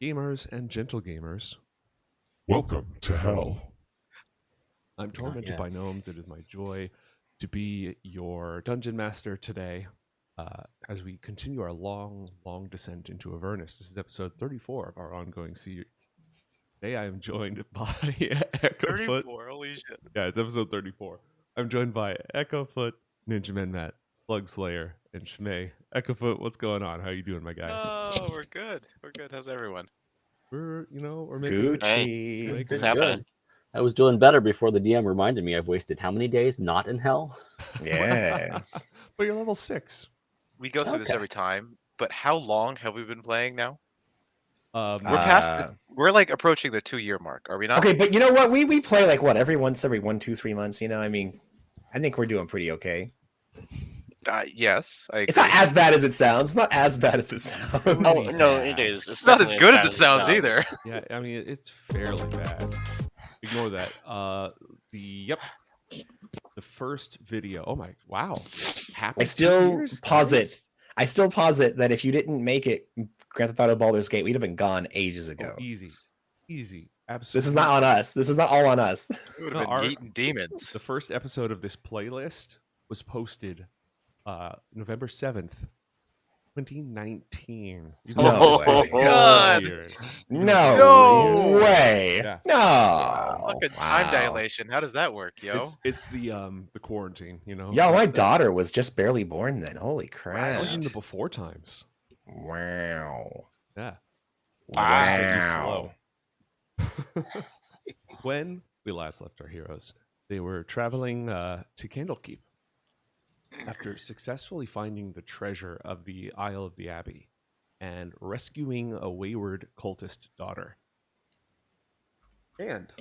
Gamers and gentle gamers, Welcome to hell. I'm TormentedByGnomes. It is my joy to be your dungeon master today as we continue our long descent into Avernus. This is episode 34 of our ongoing series. Today I am joined by EchoFoot. 34, holy shit. Yeah, it's episode 34. I'm joined by EchoFoot, NinjamanMat, SlugSlayer, and Schmae. EchoFoot, what's going on? How you doing, my guy? Oh, we're good. We're good. How's everyone? We're making Gucci. making What's it happening? I was doing better before the DM reminded me I've wasted how many days not in hell? Yes. But you're level 6. We go through this Okay. every time, but how long have we been playing now? We're We're past we're like approaching the 2-year mark, are we not? Okay, but you know what? We play like what every 1, 2, 3 months. You know, I mean, I think we're doing pretty okay. Yes, I agree. It's not as bad as it sounds. It's not as bad as it sounds. Oh, no, it is. It's not as definitely good as bad it sounds either. Yeah, I mean it's fairly bad. Ignore that. The first video. Oh my wow. Happy I 2 still years, posit. guys? I still posit that if you didn't make it Grand Theft Auto Baldur's Gate, we'd have been gone ages ago. Oh, easy, absolutely. This is not on us. This is not all on us. We would No, have been our- eating demons. The first episode of this playlist was posted November 7th, 2019. You can No imagine way. 4 God. years. No, No. way. Yeah. No. Fucking time dilation. How does that work, yo? It's the quarantine, you know. Yo, my daughter was just barely born then. Holy crap. That was in the before times. Wow. Yeah. Wow. When we last left our heroes, they were traveling to Candlekeep after successfully finding the treasure of the Isle of the Abbey and rescuing a wayward cultist daughter. And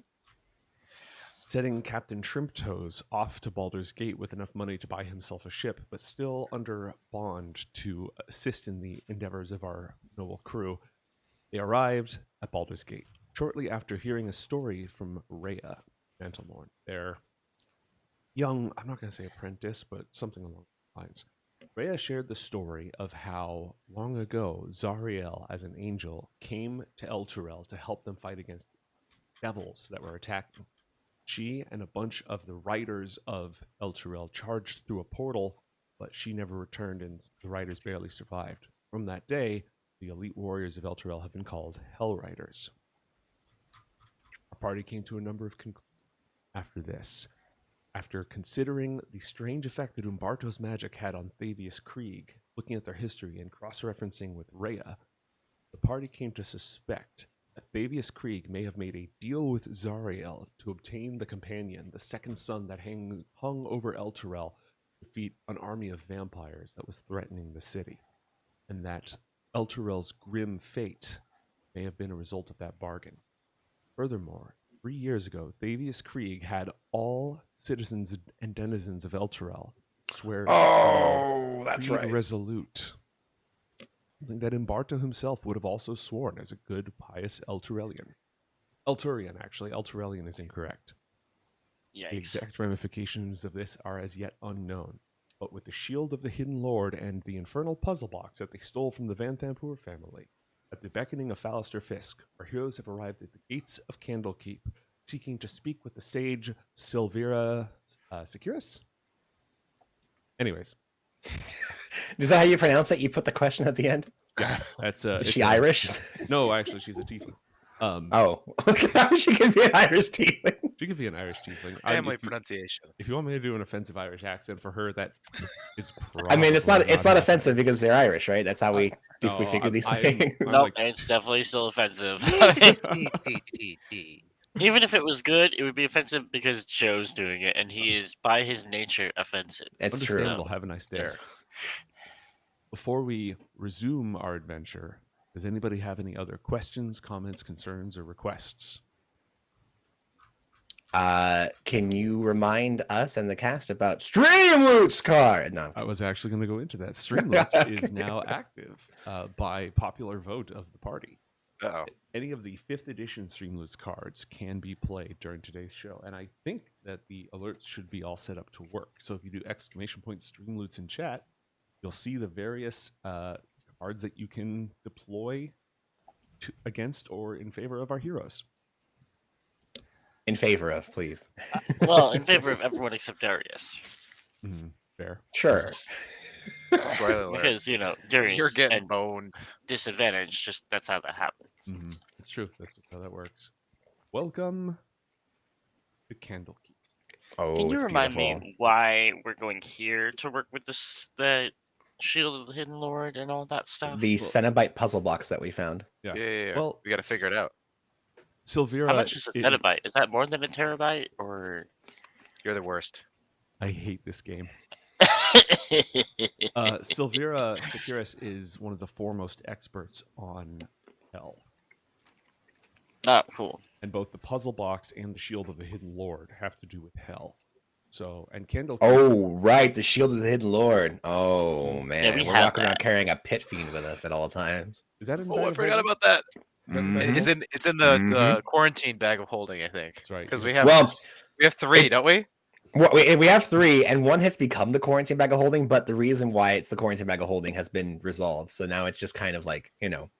setting Captain Shrimptoes off to Baldur's Gate with enough money to buy himself a ship, but still under bond to assist in the endeavors of our noble crew. They arrived at Baldur's Gate shortly after hearing a story from Rhea Mantelmorn, their young, I'm not going to say apprentice, but something along the lines. Rhea shared the story of how long ago Zariel, as an angel, came to Elturel to help them fight against devils that were attacking. She and a bunch of the riders of Elturel charged through a portal, but she never returned and the riders barely survived. From that day, the elite warriors of Elturel have been called Hell Riders. Our party came to a number of conclusions after this. After considering the strange effect that Umberto's magic had on Thavius Krieg, looking at their history and cross-referencing with Rhea, the party came to suspect that Thavius Krieg may have made a deal with Zariel to obtain the companion, the second son that hung over Elturel, to defeat an army of vampires that was threatening the city, and that Elturel's grim fate may have been a result of that bargain. Furthermore, 3 years ago, Thavius Krieg had all citizens and denizens of Elturel swear That's creed right. resolute. Something that Umberto himself would have also sworn as a good, pious Elturelian. Elturian, actually. Elturelian is incorrect. The Yikes. exact ramifications of this are as yet unknown. But with the shield of the Hidden Lord and the infernal puzzle box that they stole from the Van Thampoor family, at the beckoning of Fallister Fisk, our heroes have arrived at the gates of Candlekeep, seeking to speak with the sage Silvira Securus? Anyways. Is that how you pronounce it? You put the question at the end? Yes, that's Is she Irish? No, actually, she's a tiefling. Oh, okay. She could be an Irish tiefling. She could be an Irish tiefling. Family pronunciation. If you want me to do an offensive Irish accent for her, that is probably I mean, it's not happening. offensive because they're Irish, right? That's how we no, figure these I'm things. I'm No, like- it's definitely still offensive. Even if it was good, it would be offensive because Joe's doing it, and he is, by his nature, offensive. That's true. Understandable. Have a nice day. Sure. Before we resume our adventure, does anybody have any other questions, comments, concerns, or requests? Can you remind us and the cast about Streamloots card? No. I was actually going to go into that. Streamloots is now active by popular vote of the party. Uh-oh. Any of the 5th edition Streamloots cards can be played during today's show, and I think that the alerts should be all set up to work. So if you do !! Streamloots in chat, you'll see the various cards that you can deploy against or in favor of our heroes? In favor of, please. Well, in favor of everyone except Darius. Fair. Sure. Spoiler alert. Because, Darius You're getting and boned. disadvantage, just that's how that happens. It's true. That's just how that works. Welcome to Candlekeep. Oh, Can you it's remind beautiful. me why we're going here to work with the Shield of the Hidden Lord and all that stuff? The Cenobite puzzle box that we found. Yeah. Well, we got to figure it out. Sylvira. How much is a zettabyte? Is that more than a terabyte, or? You're the worst. I hate this game. Sylvira Securis is one of the foremost experts on Hell. Oh, cool. And both the puzzle box and the Shield of the Hidden Lord have to do with Hell. So, and Candlekeep. Oh, right. The Shield of the Hidden Lord. Oh, man. we We're have walking around that. carrying a pit fiend with us at all times. Is that in the Oh, bag I of forgot holding? about that. Is that in the bag of Mhm. holding? It's in the quarantine bag of holding, I think. That's right. Because You we have- have Well, we have 3, don't we? we have 3, and 1 has become the quarantine bag of holding, but the reason why it's the quarantine bag of holding has been resolved. So now it's just kind of like,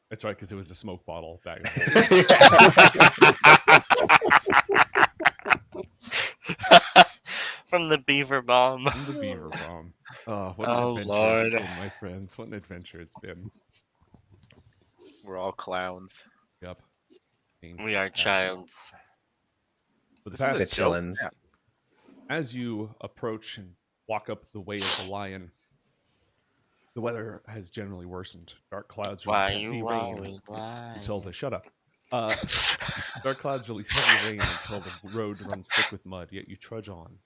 That's right, because it was a smoke bottle bag of holding. From the beaver bomb. And the beaver bomb. What Oh, an adventure Lord. it's been, my friends. What an adventure it's been. We're all clowns. Yep. We are childs. For the Isn't past, the this dope? chillins. Yeah. as you approach and walk up the way of the lion, the weather has generally worsened. Dark clouds release Why heavy you rain always lie? until the shut up. Dark clouds release heavy rain until the road runs thick with mud, yet you trudge on.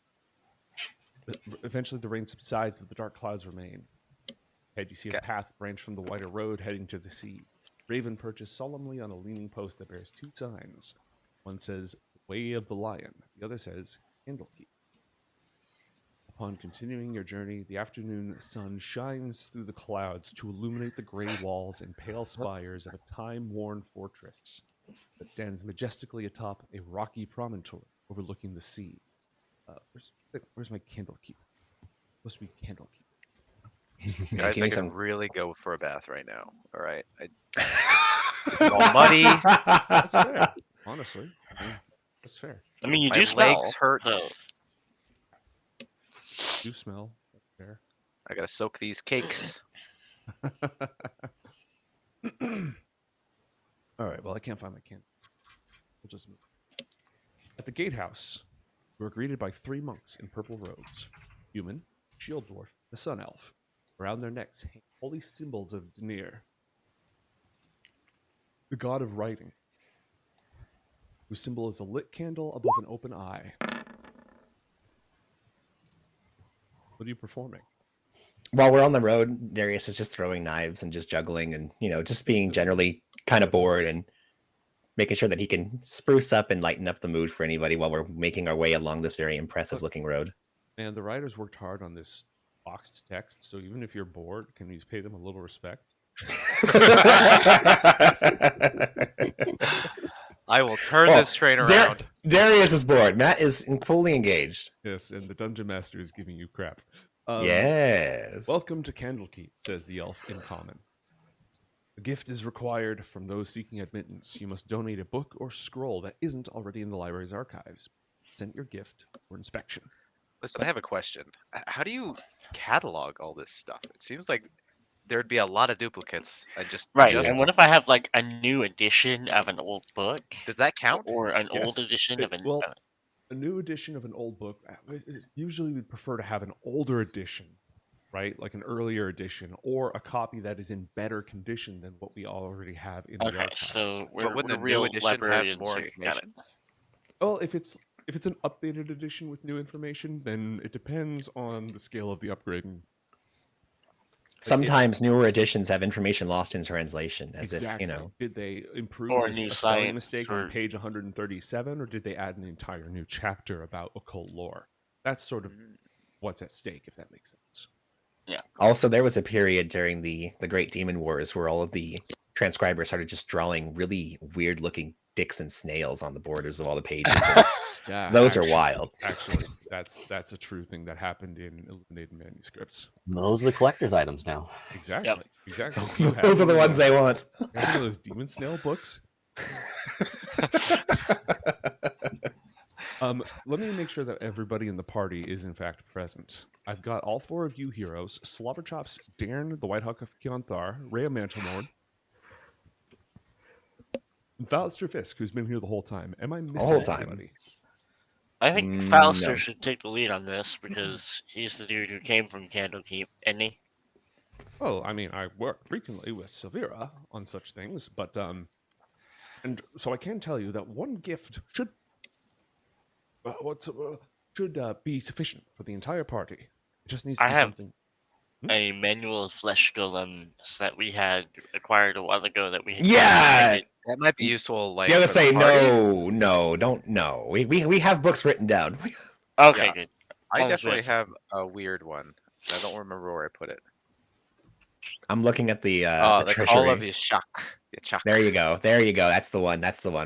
Eventually the rain subsides, but the dark clouds remain. Ahead you see a path branch from the wider road heading to the sea. Raven perches solemnly on a leaning post that bears 2 signs. One says, Way of the Lion. The other says, Candlekeep. Upon continuing your journey, the afternoon sun shines through the clouds to illuminate the gray walls and pale spires of a time-worn fortress that stands majestically atop a rocky promontory overlooking the sea. Where's my Candlekeep? Supposed to be Candlekeep. Guys, give I me can some- really go for a bath right now. All right. It's all muddy. That's fair. Honestly, that's fair. I mean, you My do smell. legs hurt. So. You smell. That's fair. I gotta soak these cakes. All right. Well, I can't find my can. We'll just move. At the gatehouse, we were greeted by 3 monks in purple robes: human, shield dwarf, the sun elf. Around their necks hang holy symbols of Denir, the god of writing, whose symbol is a lit candle above an open eye. What are you performing? While we're on the road, Darius is just throwing knives and just juggling and, just being generally kind of bored and making sure that he can spruce up and lighten up the mood for anybody while we're making our way along this very impressive looking road. And the writers worked hard on this boxed text, so even if you're bored, can you pay them a little respect? I will turn Well, this train around. Darius is bored. Matt is fully engaged. Yes, and the dungeon master is giving you crap. Yes. Welcome to Candlekeep, says the elf in common. A gift is required from those seeking admittance. You must donate a book or scroll that isn't already in the library's archives. Send your gift for inspection. Listen, I have a question. How do you catalog all this stuff? It seems like there'd be a lot of duplicates. Right, and what if I have like a new edition of an old book, Does that count? or an Yes. old edition of an? Well, a new edition of an old book, usually we'd prefer to have an older edition, right? Like an earlier edition, or a copy that is in better condition than what we already have in the okay, archives. so But wouldn't we're the new real edition have librarians more here. Got it. information? Well, if it's an updated edition with new information, then it depends on the scale of the upgrading. Sometimes newer editions have information lost in translation, as Exactly. if, Did they improve Or a new spelling science, mistake or- on page 137, or did they add an entire new chapter about occult lore? That's sort of what's at stake, if that makes sense. Also, there was a period during the Great Demon Wars where all of the transcribers started just drawing really weird looking dicks and snails on the borders of all the pages. Yeah, Those are wild. Actually, that's a true thing that happened in illuminated manuscripts. Those are the collector's items now. Exactly. Exactly. Those are the ones they want. You have any of those demon snail books? Let me make sure that everybody in the party is in fact present. I've got all 4 of you heroes: Slobberchops, Darren, the White Hawk of Kionthar, Rhea Mantelmorn, and Falster Fisk, who's been here the whole time. Am I missing whole time. anybody? I think Mm, Falster no. should take the lead on this because he's the dude who came from Candlekeep, isn't he? Well, I mean, I work frequently with Severa on such things, but and so I can tell you that one gift should be sufficient for the entire party. It just needs to I be have- something. A manual flesh golem that we had acquired a while ago that we had Yeah! That might be useful. Like You gotta for the say party. no. We have books written down. Okay, Yeah. good. I Long as definitely we have a weird one. I don't remember where I put it. I'm looking at the The treasury. Call of Yashak. There you go. That's the one.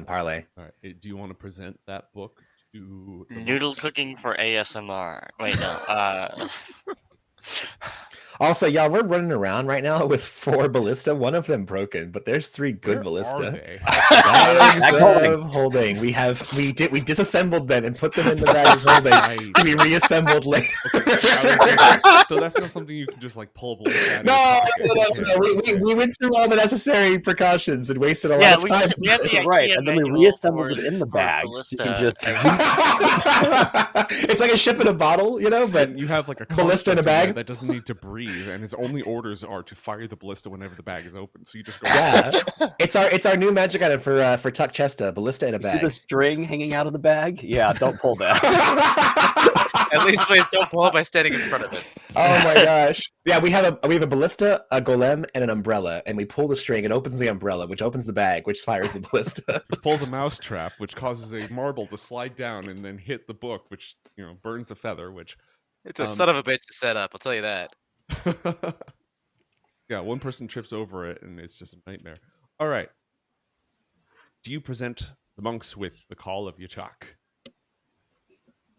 Parlay. All right. Do you want to present that book to the Noodle monks? cooking for ASMR. Wait, no. Also, y'all, we're running around right now with 4 ballista. One of them broken, but there's 3 good Where ballista. are they? Bags of holding. We disassembled them and put them in the bag of holding Right. to be reassembled later. Okay, so that's not something you can just like pull a ballista out of your No, pocket. no. We went through all the necessary precautions and wasted a lot Yeah, of we time. had the Right, idea and then we manual reassembled for- it in the for bag. So you can ballista. just It's like a ship in a bottle, you know, but And you have like a Ballista in a construct there bag? that doesn't need to breathe, and its only orders are to fire the ballista whenever the bag is open. So you just go. yeah, it's our new magic item for Tuck Chesta, ballista in a you see bag. the string hanging out of the bag. Yeah, don't pull that. At least ways don't pull it by standing in front of it. Oh my gosh! Yeah, we have a ballista, a golem, and an umbrella, and we pull the string. It opens the umbrella, which opens the bag, which fires the ballista. Which pulls a mouse trap, which causes a marble to slide down and then hit the book, which burns a feather. Which It's a son of a bitch to set up. I'll tell you that. yeah, one person trips over it, and it's just a nightmare. All right. Do you present the monks with the Call of Yachak?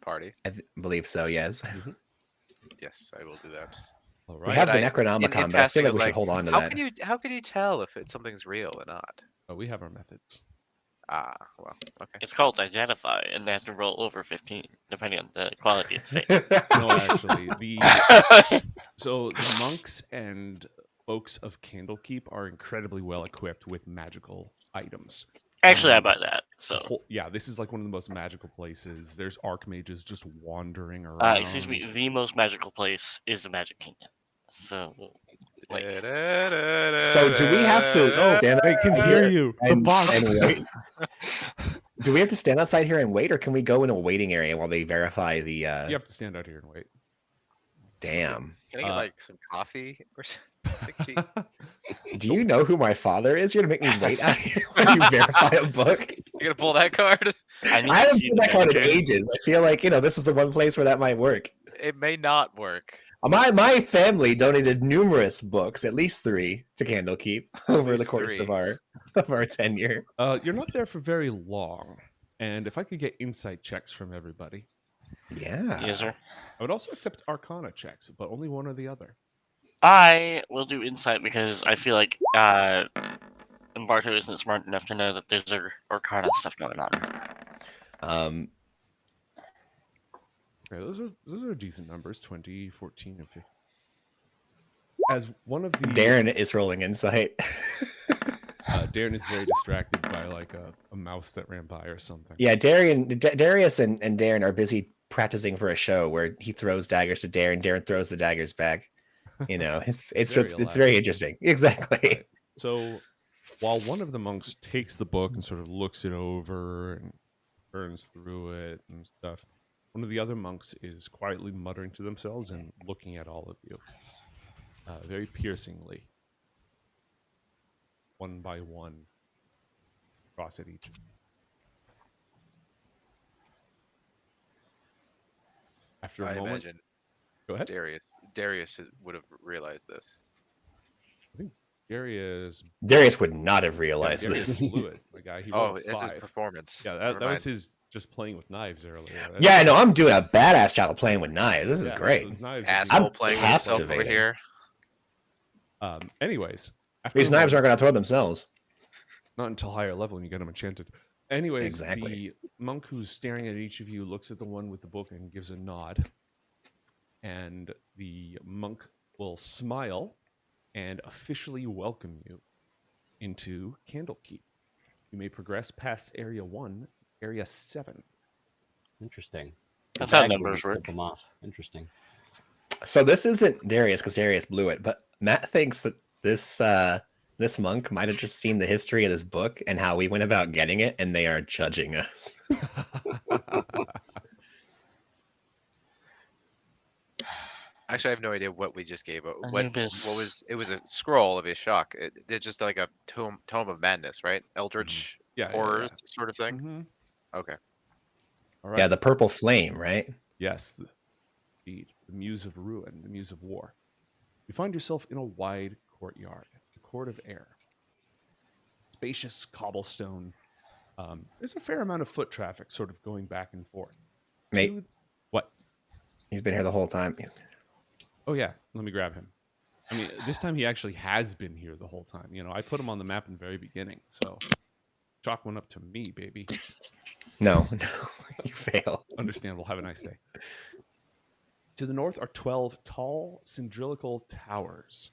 Party. I believe so. Yes. Yes, I will do that. All We right. have the in Necronomicon, but I passing, feel like I was we should hold on to that. How can you tell if something's real or not? Oh, we have our methods. Ah, well, okay. It's called identify, and they have to roll over 15, depending on the quality of the No, actually, so the monks and folks of Candlekeep are incredibly well equipped with magical items. Actually, I buy that. So, Yeah, this is like one of the most magical places. There's archmages just wandering around. excuse me, the most magical place is the Magic Kingdom. So, like, So do we have to stand? I can hear you. The and- box. and wait? Do we have to stand outside here and wait, or can we go into a waiting area while they verify the? You have to stand out here and wait. Damn. Can I get like some coffee or something? Do you know who my father is? You're gonna make me wait out here while you verify a book. You gonna pull that card? I need I to haven't see pulled the that card in manager. ages. I feel like this is the one place where that might work. It may not work. My family donated numerous books, at least 3, to Candlekeep over the least course 3. of our tenure. You're not there for very long, and if I could get insight checks from everybody, Yeah. Yes, sir. I would also accept Arcana checks, but only one or the other. I will do insight because I feel like Umberto isn't smart enough to know that there's Arcana stuff going on. Okay, those are decent numbers: 20, 14, and 15. As one of the Darren is rolling insight. Darren is very distracted by like a mouse that ran by or something. Yeah, Darius and Darren are busy practicing for a show where he throws daggers to Darren. Darren throws the daggers back. It's Very it's very interesting. Exactly. Right. So while one of the monks takes the book and sort of looks it over and turns through it and stuff, one of the other monks is quietly muttering to themselves and looking at all of you very piercingly, one by one, across at each. After a I moment, imagine go ahead. Darius would have realized this. Darius Darius would not have realized Darius this. blew it. The guy he Oh, rolled that's his 5. performance. Yeah, Never that was mind. his just playing with knives earlier. Yeah, no, I'm doing a badass job of playing with knives. This is Yeah, great. those knives are Asshole I'm playing with yourself over captivating. here. Anyways, after These a knives aren't moment- going to throw themselves. not until higher level when you get them enchanted. Anyways, Exactly. the monk who's staring at each of you looks at the one with the book and gives a nod. And the monk will smile and officially welcome you into Candlekeep. You may progress past Area 1, Area 7. Interesting. That's The how bag numbers wouldn't work. tip them off. Interesting. So this isn't Darius because Darius blew it, but Matt thinks that this monk might have just seen the history of this book and how we went about getting it, and they are judging us. Actually, I have no idea what we just gave. Anubis. What was it? Was a scroll of his shock. It's just like a tome of madness, right? Eldritch Yeah, horrors sort of thing. Mhm. Okay. All right. Yeah, the purple flame, right? Yes, the Muse of Ruin, the Muse of War. You find yourself in a wide courtyard, the Court of Air. Spacious cobblestone. There's a fair amount of foot traffic sort of going back and forth. Mate, What? he's been here the whole time. Oh, yeah. Let me grab him. I mean, this time he actually has been here the whole time. You know, I put him on the map in the very beginning. So chalk one up to me, baby. No, you fail. Understandable. Have a nice day. To the north are 12 tall cylindrical towers,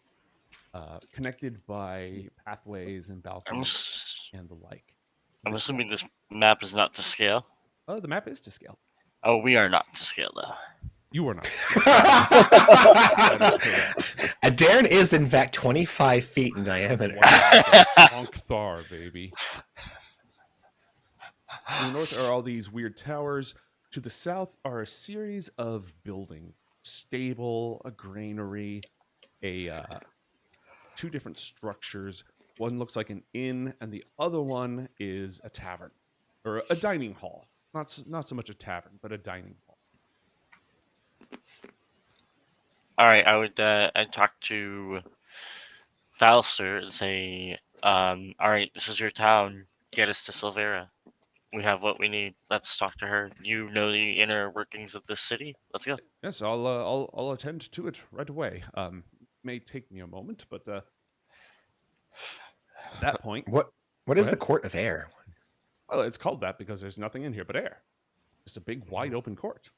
connected by pathways and I'm, balconies ass- and the like. I'm assuming this map is not to scale. Oh, the map is to scale. Oh, we are not to scale though. You are not. Darren is in fact 25 feet in diameter. Honk Thar, baby. To the north are all these weird towers. To the south are a series of buildings: stable, a granary, two different structures. One looks like an inn, and the other one is a tavern or a dining hall. Not so much a tavern, but a dining hall. All right, I'd talk to Falster and say, all right, this is your town. Get us to Silvera. We have what we need. Let's talk to her. You know the inner workings of this city. Let's go. Yes, I'll attend to it right away. May take me a moment, but at that point, What Go is the ahead. Court of Air? well, it's called that because there's nothing in here but air. Just a big, wide open court.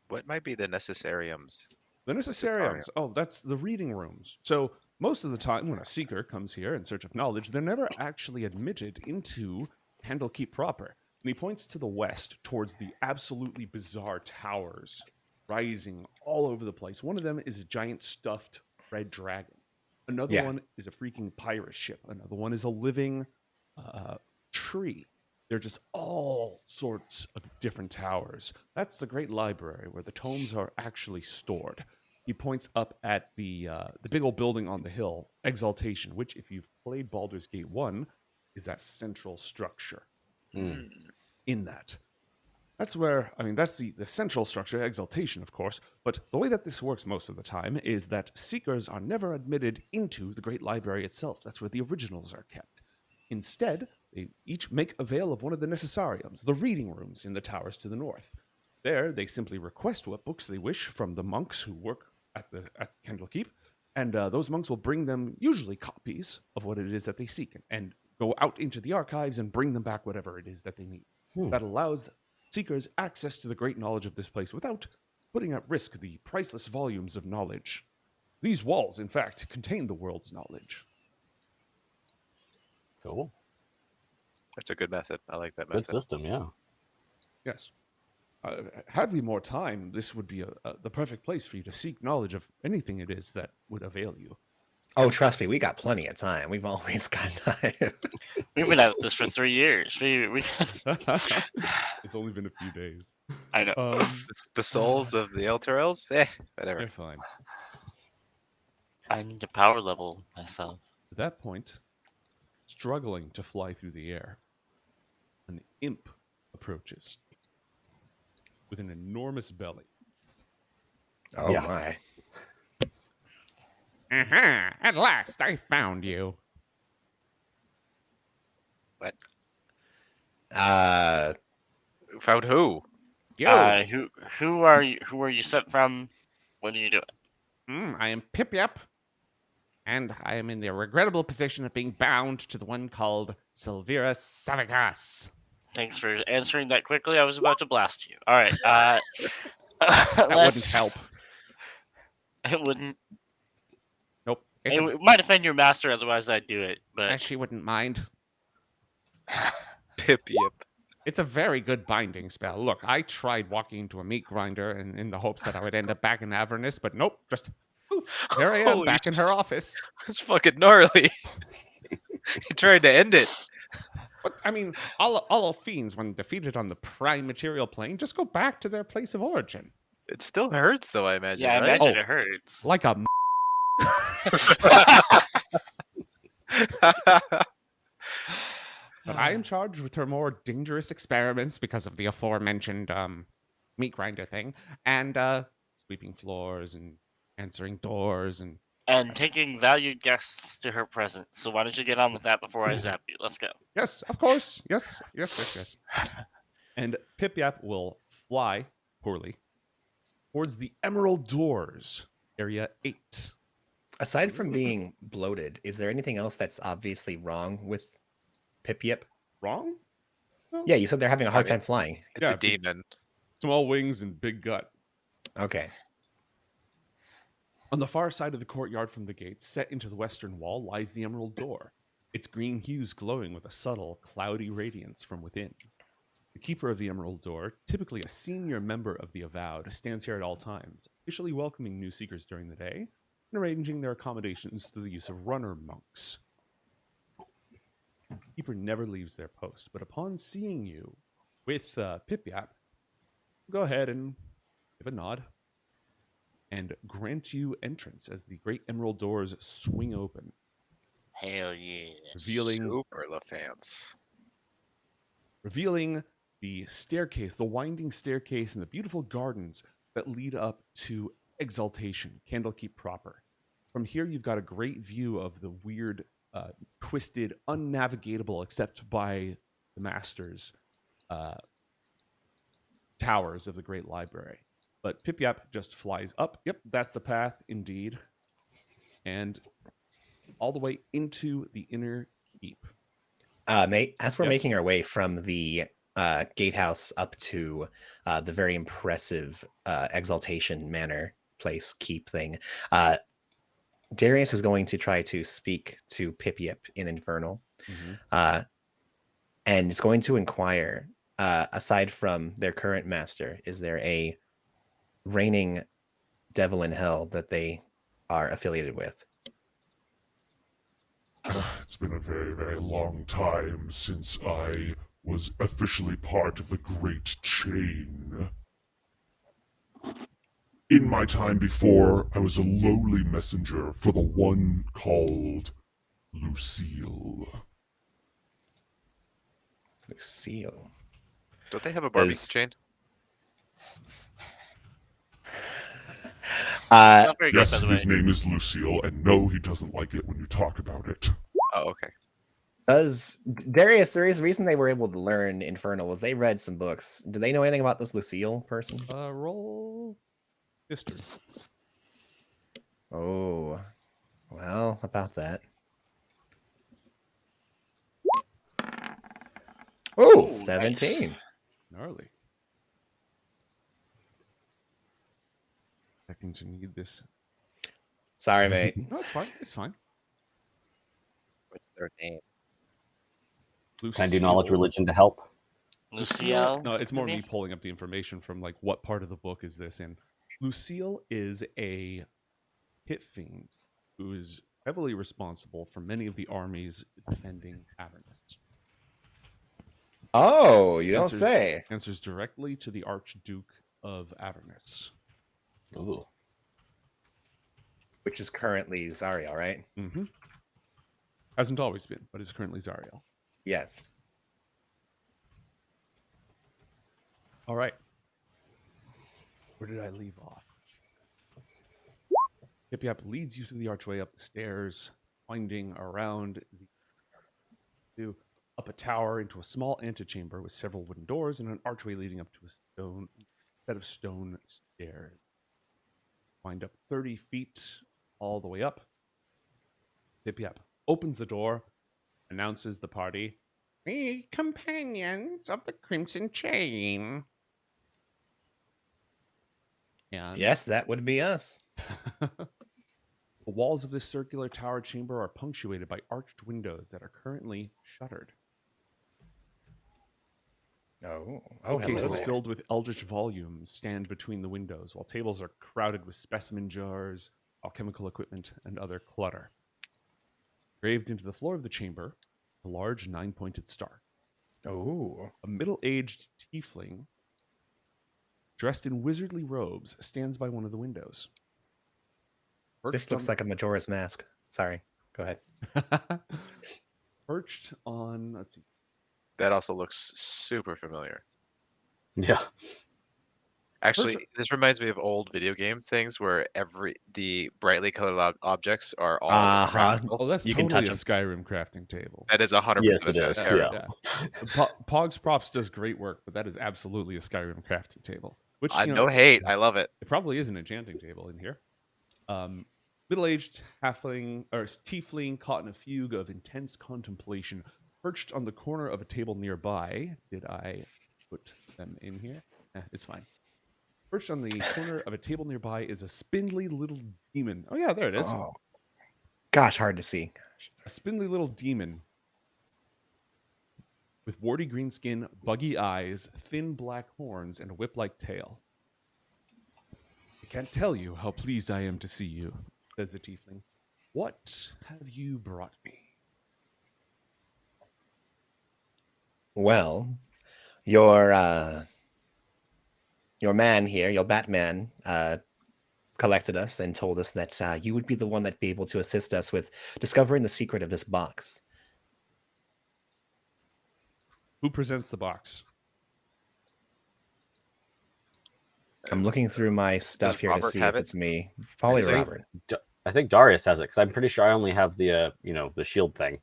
What might be the necessariums? The necessariums. Oh, that's the reading rooms. So most of the time when a seeker comes here in search of knowledge, they're never actually admitted into Candlekeep proper. And he points to the west towards the absolutely bizarre towers rising all over the place. One of them is a giant stuffed red dragon. Another Yeah. one is a freaking pirate ship. Another one is a living tree. They're just all sorts of different towers. That's the great library where the tomes are actually stored. He points up at the big old building on the hill, Exaltation, which, if you've played Baldur's Gate 1, is that central structure. In that. That's where, I mean, that's the central structure, Exaltation, of course, but the way that this works most of the time is that seekers are never admitted into the Great Library itself. That's where the originals are kept. Instead, they each make avail of one of the necessariums, the reading rooms in the towers to the north. There, they simply request what books they wish from the monks who work at Candlekeep, and those monks will bring them usually copies of what it is that they seek, and go out into the archives and bring them back whatever it is that they need. That allows seekers access to the great knowledge of this place without putting at risk the priceless volumes of knowledge. These walls, in fact, contain the world's knowledge. Cool. That's a good method. I like that Good method. system, yeah. Yes. Had we more time, this would be the perfect place for you to seek knowledge of anything it is that would avail you. Oh, trust me, we got plenty of time. We've always got time. We've been at this for 3 years. We It's only been a few days. I know. It's the souls of the Elturels? Whatever. They're fine. I need to power level myself. At that point, struggling to fly through the air, an imp approaches with an enormous belly. Oh Yeah. my. Aha! At last, I found you. Found who? Who are you? Who are you sent from? What are you doing? I am Pip Yap, and I am in the regrettable position of being bound to the one called Silvira Savagas. Thanks for answering that quickly. I was about to blast you. All right. That wouldn't help. It wouldn't. Nope. It might offend your master, otherwise I'd do it. But She wouldn't mind. Pip Yip. It's a very good binding spell. Look, I tried walking into a meat grinder in the hopes that I would end up back in Avernus, but nope, just poof. There I am, Holy back in her office. That's fucking gnarly. He tried to end it. But I mean, all fiends, when defeated on the prime material plane, just go back to their place of origin. It still hurts, though, I imagine, yeah, I right? imagine it hurts. Like a But I am charged with her more dangerous experiments because of the aforementioned meat grinder thing, and sweeping floors and answering doors and And taking valued guests to her presence. So why don't you get on with that before I zap you? Let's go. yes, of course, yes. And Pip Yap will fly poorly towards the Emerald Doors, Area 8. Aside from being bloated, is there anything else that's obviously wrong with Pip Yip? Wrong? Yeah, you said they're having a hard I mean- time flying. It's Yeah, a demon. Small wings and big gut. Okay. On the far side of the courtyard from the gate, set into the western wall, lies the Emerald Door, its green hues glowing with a subtle, cloudy radiance from within. The keeper of the Emerald Door, typically a senior member of the Avowed, stands here at all times, officially welcoming new seekers during the day and arranging their accommodations through the use of runner monks. The keeper never leaves their post, but upon seeing you with Pip Yap, go ahead and give a nod and grant you entrance as the great emerald doors swing open, Hell yeah. Super LaFance. revealing the staircase, the winding staircase, and the beautiful gardens that lead up to Exaltation, Candlekeep proper. From here, you've got a great view of the weird, twisted, unnavigatable, except by the masters, towers of the Great Library. But Pip Yap just flies up. Yep, that's the path, indeed. And all the way into the inner keep. Mate, as we're Yes. making our way from the gatehouse up to the very impressive Exaltation Manor place keep thing, Darius is going to try to speak to Pip Yip in Infernal, and is going to inquire, aside from their current master, is there a reigning devil in hell that they are affiliated with? It's been a very, very long time since I was officially part of the Great Chain. In my time before, I was a lowly messenger for the one called Lucille. Lucille. Don't they have a barbecue Is- chain? Not very good, Yes, by the way. his name is Lucille, and no, he doesn't like it when you talk about it. Oh, okay. Does Darius? There is a reason they were able to learn Infernal was they read some books. Do they know anything about this Lucille person? Roll history. Oh, well, about that. Oh, Ooh, 17. nice. Gnarly. Checking to need this. Sorry, mate. No, it's fine. It's fine. What's their name? Can I do knowledge Lucille. religion to help? Luciel? No, it's more maybe? me pulling up the information from like what part of the book is this in. Lucille is a pit fiend who is heavily responsible for many of the armies defending Avernus. Oh, you don't Answers- say. Answers directly to the Archduke of Avernus. Ooh. Which is currently Zariel, right? Mm-hmm. Hasn't always been, but is currently Zariel. Yes. All right. Where did I leave off? Yip Yap leads you through the archway up the stairs, winding around the up a tower into a small antechamber with several wooden doors and an archway leading up to a set of stone stairs. Wind up 30 feet all the way up. Yep. Opens the door, announces the party. "We companions of the Crimson Chain." And Yes, that would be us. the walls of this circular tower chamber are punctuated by arched windows that are currently shuttered. Oh, Bookcases hello. filled with eldritch volumes stand between the windows, while tables are crowded with specimen jars, alchemical equipment, and other clutter. Graved into the floor of the chamber, a large 9-pointed star. Oh, A middle-aged tiefling, dressed in wizardly robes, stands by one of the windows. this looks like a Majora's Mask. Sorry, go ahead. Perched on, let's see. That also looks super familiar. Yeah. Actually, this reminds me of old video game things where the brightly colored objects are all practical. Oh, that's You can totally a touch Skyrim crafting table. That is 100% Yes, a it is, Skyrim. yeah. Pogs Props does great work, but that is absolutely a Skyrim crafting table. Which, No hate. I love it. it probably is an enchanting table in here. Middle-aged halfling or tiefling caught in a fugue of intense contemplation, perched on the corner of a table nearby. Did I put them in here? It's fine. Perched on the corner of a table nearby is a spindly little demon. Oh yeah, there it is. Oh, gosh, hard to see. A spindly little demon with warty green skin, buggy eyes, thin black horns, and a whip-like tail. "I can't tell you how pleased I am to see you," says the tiefling. "What have you brought me?" Well, your man here, your Batman, collected us and told us that you would be the one that'd be able to assist us with discovering the secret of this box. Who presents the box? I'm looking through my stuff Does here to Robert see have if it? it's me. Probably Is it- Robert. I think Darius has it because I'm pretty sure I only have the the shield thing.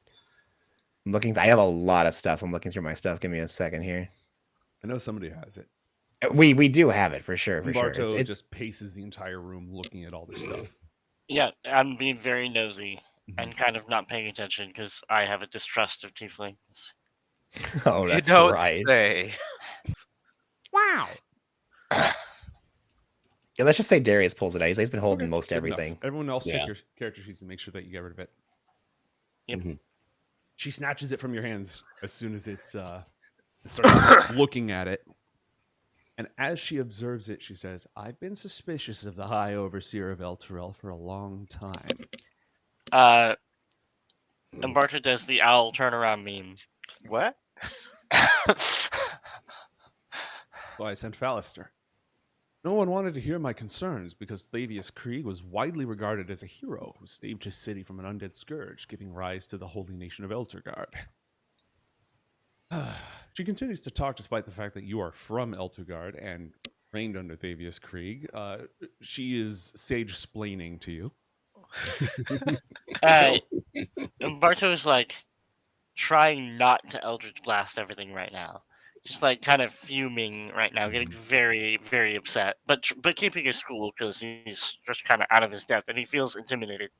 I have a lot of stuff. I'm looking through my stuff. Give me a second here. I know somebody has it. We do have it for sure. For sure. Barto It's just paces the entire room looking at all this stuff. Yeah, I'm being very nosy Mhm. and kind of not paying attention because I have a distrust of tieflings. oh, You that's don't right. say. Wow. Yeah, let's just say Darius pulls it out. He's been holding Okay, most good enough. everything. Everyone else check Yeah. your character sheets and make sure that you get rid of it. Yep. Mhm. She snatches it from your hands as soon as it starts looking at it. And as she observes it, she says, "I've been suspicious of the High Overseer of Elturel for a long time." Umberto does the owl turnaround meme. What? So I sent Fallister. No one wanted to hear my concerns because Thavius Krieg was widely regarded as a hero who saved his city from an undead scourge, giving rise to the holy nation of Elturgard. She continues to talk despite the fact that you are from Elturgard and trained under Thavius Krieg. She is sage-splaining to you. Umberto is like trying not to Eldritch Blast everything right now. Just like kind of fuming right now, getting very, very upset, but keeping his cool because he's just kind of out of his depth and he feels intimidated.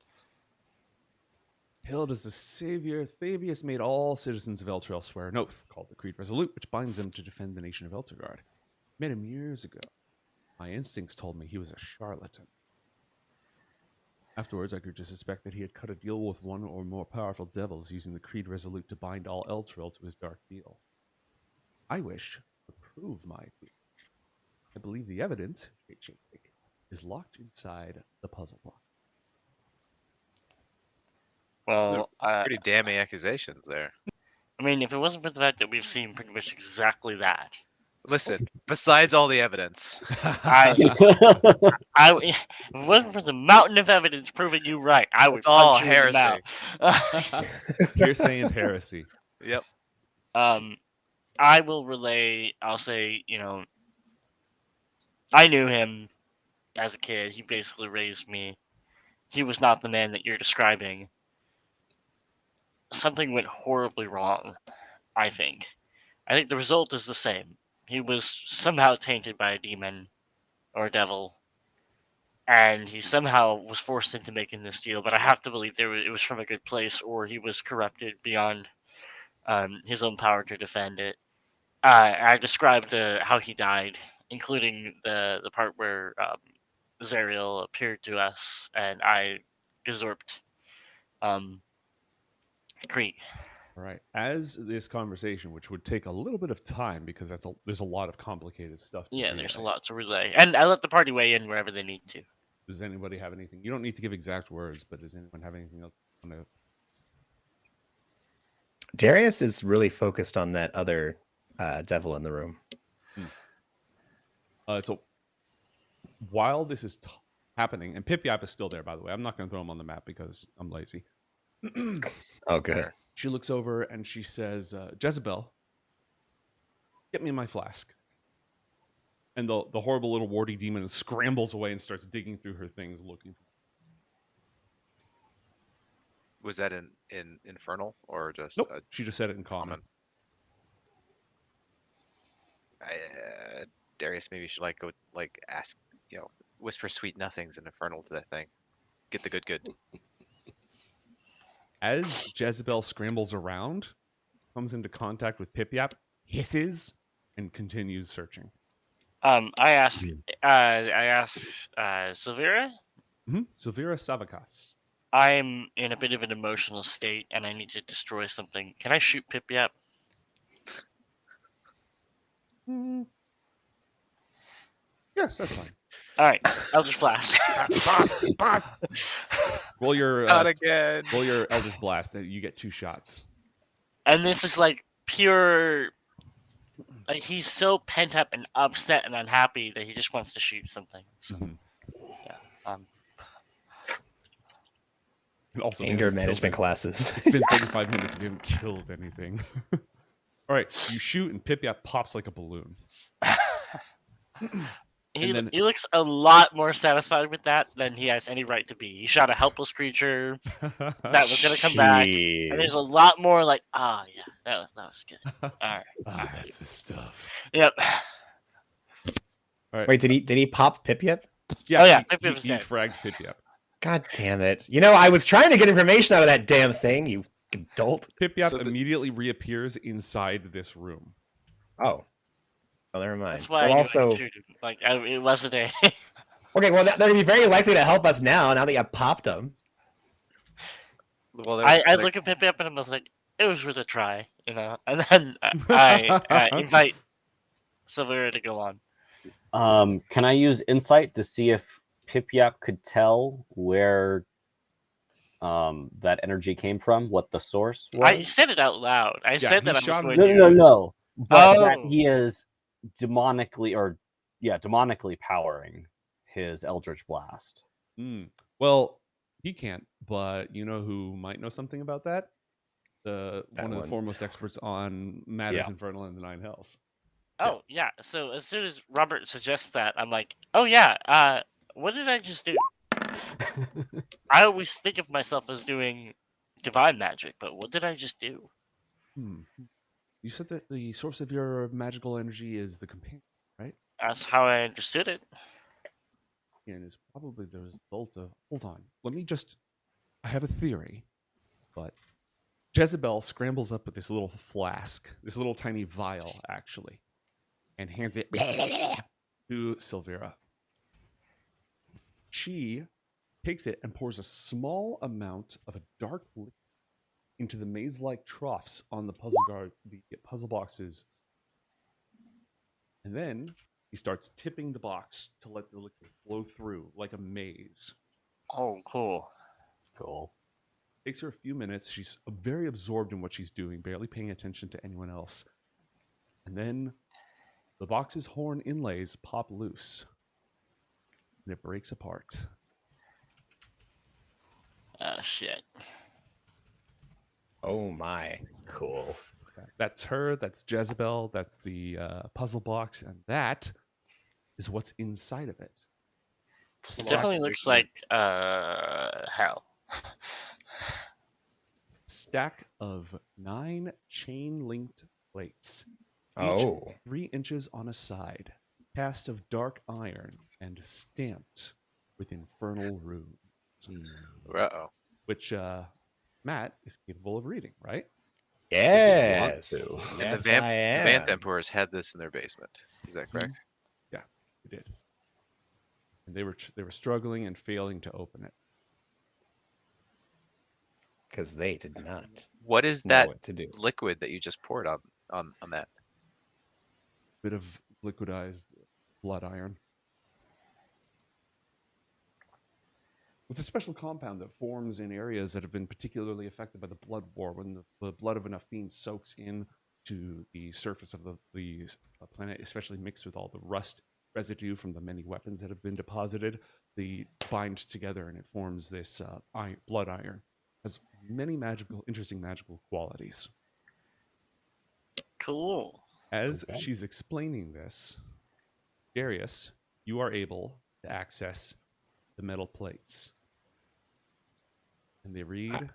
Hailed as a savior, Thavius made all citizens of Elturel swear an oath called the Creed Resolute, which binds them to defend the nation of Elturgard. Met him years ago. My instincts told me he was a charlatan. Afterwards, I grew to suspect that he had cut a deal with one or more powerful devils using the Creed Resolute to bind all Elturel to his dark deal. I wish to prove my theory. I believe the evidence is locked inside the puzzle block. Well, Pretty damning accusations there. I mean, if it wasn't for the fact that we've seen pretty much exactly that, Listen, besides all the evidence, if it wasn't for the mountain of evidence proving you right, I would It's all punch you in the mouth. Hearsay and heresy. Yep. I will relay. I'll say, I knew him as a kid. He basically raised me. He was not the man that you're describing. Something went horribly wrong. I think the result is the same. He was somehow tainted by a demon or a devil, and he somehow was forced into making this deal. But I have to believe it was from a good place, or he was corrupted beyond his own power to defend it. I described how he died, including the part where Zariel appeared to us, and I gazorbed Crete. All right. As this conversation, which would take a little bit of time because there's a lot of complicated stuff. Yeah, there's a lot to relay, and I let the party weigh in wherever they need to. Does anybody have anything? You don't need to give exact words, but does anyone have anything else? Darius is really focused on that other devil in the room. So while this is happening, and Pip Yap is still there, by the way. I'm not going to throw him on the map because I'm lazy. Oh, good. She looks over and she says, Jezebel, get me my flask. And the horrible little warty demon scrambles away and starts digging through her things looking. Was that in Infernal or just? Nope, she just said it in common. Darius maybe should go ask, whisper sweet nothings in Infernal to that thing. Get the good. As Jezebel scrambles around, comes into contact with Pip Yap, hisses, and continues searching. I asked Silvera. Silvera Savakas. I'm in a bit of an emotional state, and I need to destroy something. Can I shoot Pip Yap? Yes, that's fine. All right, Eldritch Blast. Boss. Roll your Not again. Roll your Eldritch Blast. You get 2 shots. And this is pure. He's so pent up and upset and unhappy that he just wants to shoot something. So, yeah. And also anger management classes. It's been 35 minutes. We haven't killed anything. All right, you shoot and Pip Yap pops like a balloon. He looks a lot more satisfied with that than he has any right to be. He shot a helpless creature that was going to come back, and there's a lot more that was good. All right, that's the stuff. Yep. All right. Wait, did he pop Pip Yap? Yeah. Pip Yap's he dead. fragged Pip Yap. God damn it! I was trying to get information out of that damn thing. You dolt. Pip Yap immediately reappears inside this room. Oh, never mind. That's why it wasn't a. Okay, well, they'd be very likely to help us now that you popped them. Well, I look at Pip Yap and I was like, it was worth a try, and then I invite Silvera to go on. Can I use insight to see if Pip Yap could tell where that energy came from, what the source was? I said it out loud. I said that I'm going to. No. But that he is demonically powering his Eldritch Blast. Well, he can't, but you know who might know something about that? One of the foremost experts on matters infernal in the Nine Hells. Oh, yeah. So as soon as Robert suggests that, I'm like, oh, yeah, what did I just do? I always think of myself as doing divine magic, but what did I just do? You said that the source of your magical energy is the companion, right? That's how I understood it. And it's probably the result of... Hold on. I have a theory, but Jezebel scrambles up with this little flask, this little tiny vial, actually, and hands it to Silvera. She takes it and pours a small amount of a dark liquid into the maze-like troughs on the puzzle boxes. And then he starts tipping the box to let the liquid flow through like a maze. Oh, cool. Takes her a few minutes. She's very absorbed in what she's doing, barely paying attention to anyone else. And then the box's horn inlays pop loose. And it breaks apart. Oh, shit. Oh, my. Cool. That's her. That's Jezebel. That's the puzzle box. And that is what's inside of it. It definitely looks like hell. stack of 9 chain-linked plates, each Oh, 3 inches on a side, cast of dark iron and stamped with infernal runes, Uh-oh. which Matt is capable of reading, right? yes. to. And the Yes, I Vamp am. Emperors had this in their basement. Is that correct? Yeah, they did. And they were struggling and failing to open it. Because they did not What is know that what to do. liquid that you just poured on that? Bit of liquidized blood iron. It's a special compound that forms in areas that have been particularly affected by the blood war. When the blood of enough fiends soaks in to the surface of the planet, especially mixed with all the rust residue from the many weapons that have been deposited, they bind together and it forms this blood iron. It has many interesting magical qualities. Cool. As Okay. she's explaining this, Darius, you are able to access the metal plates. And they read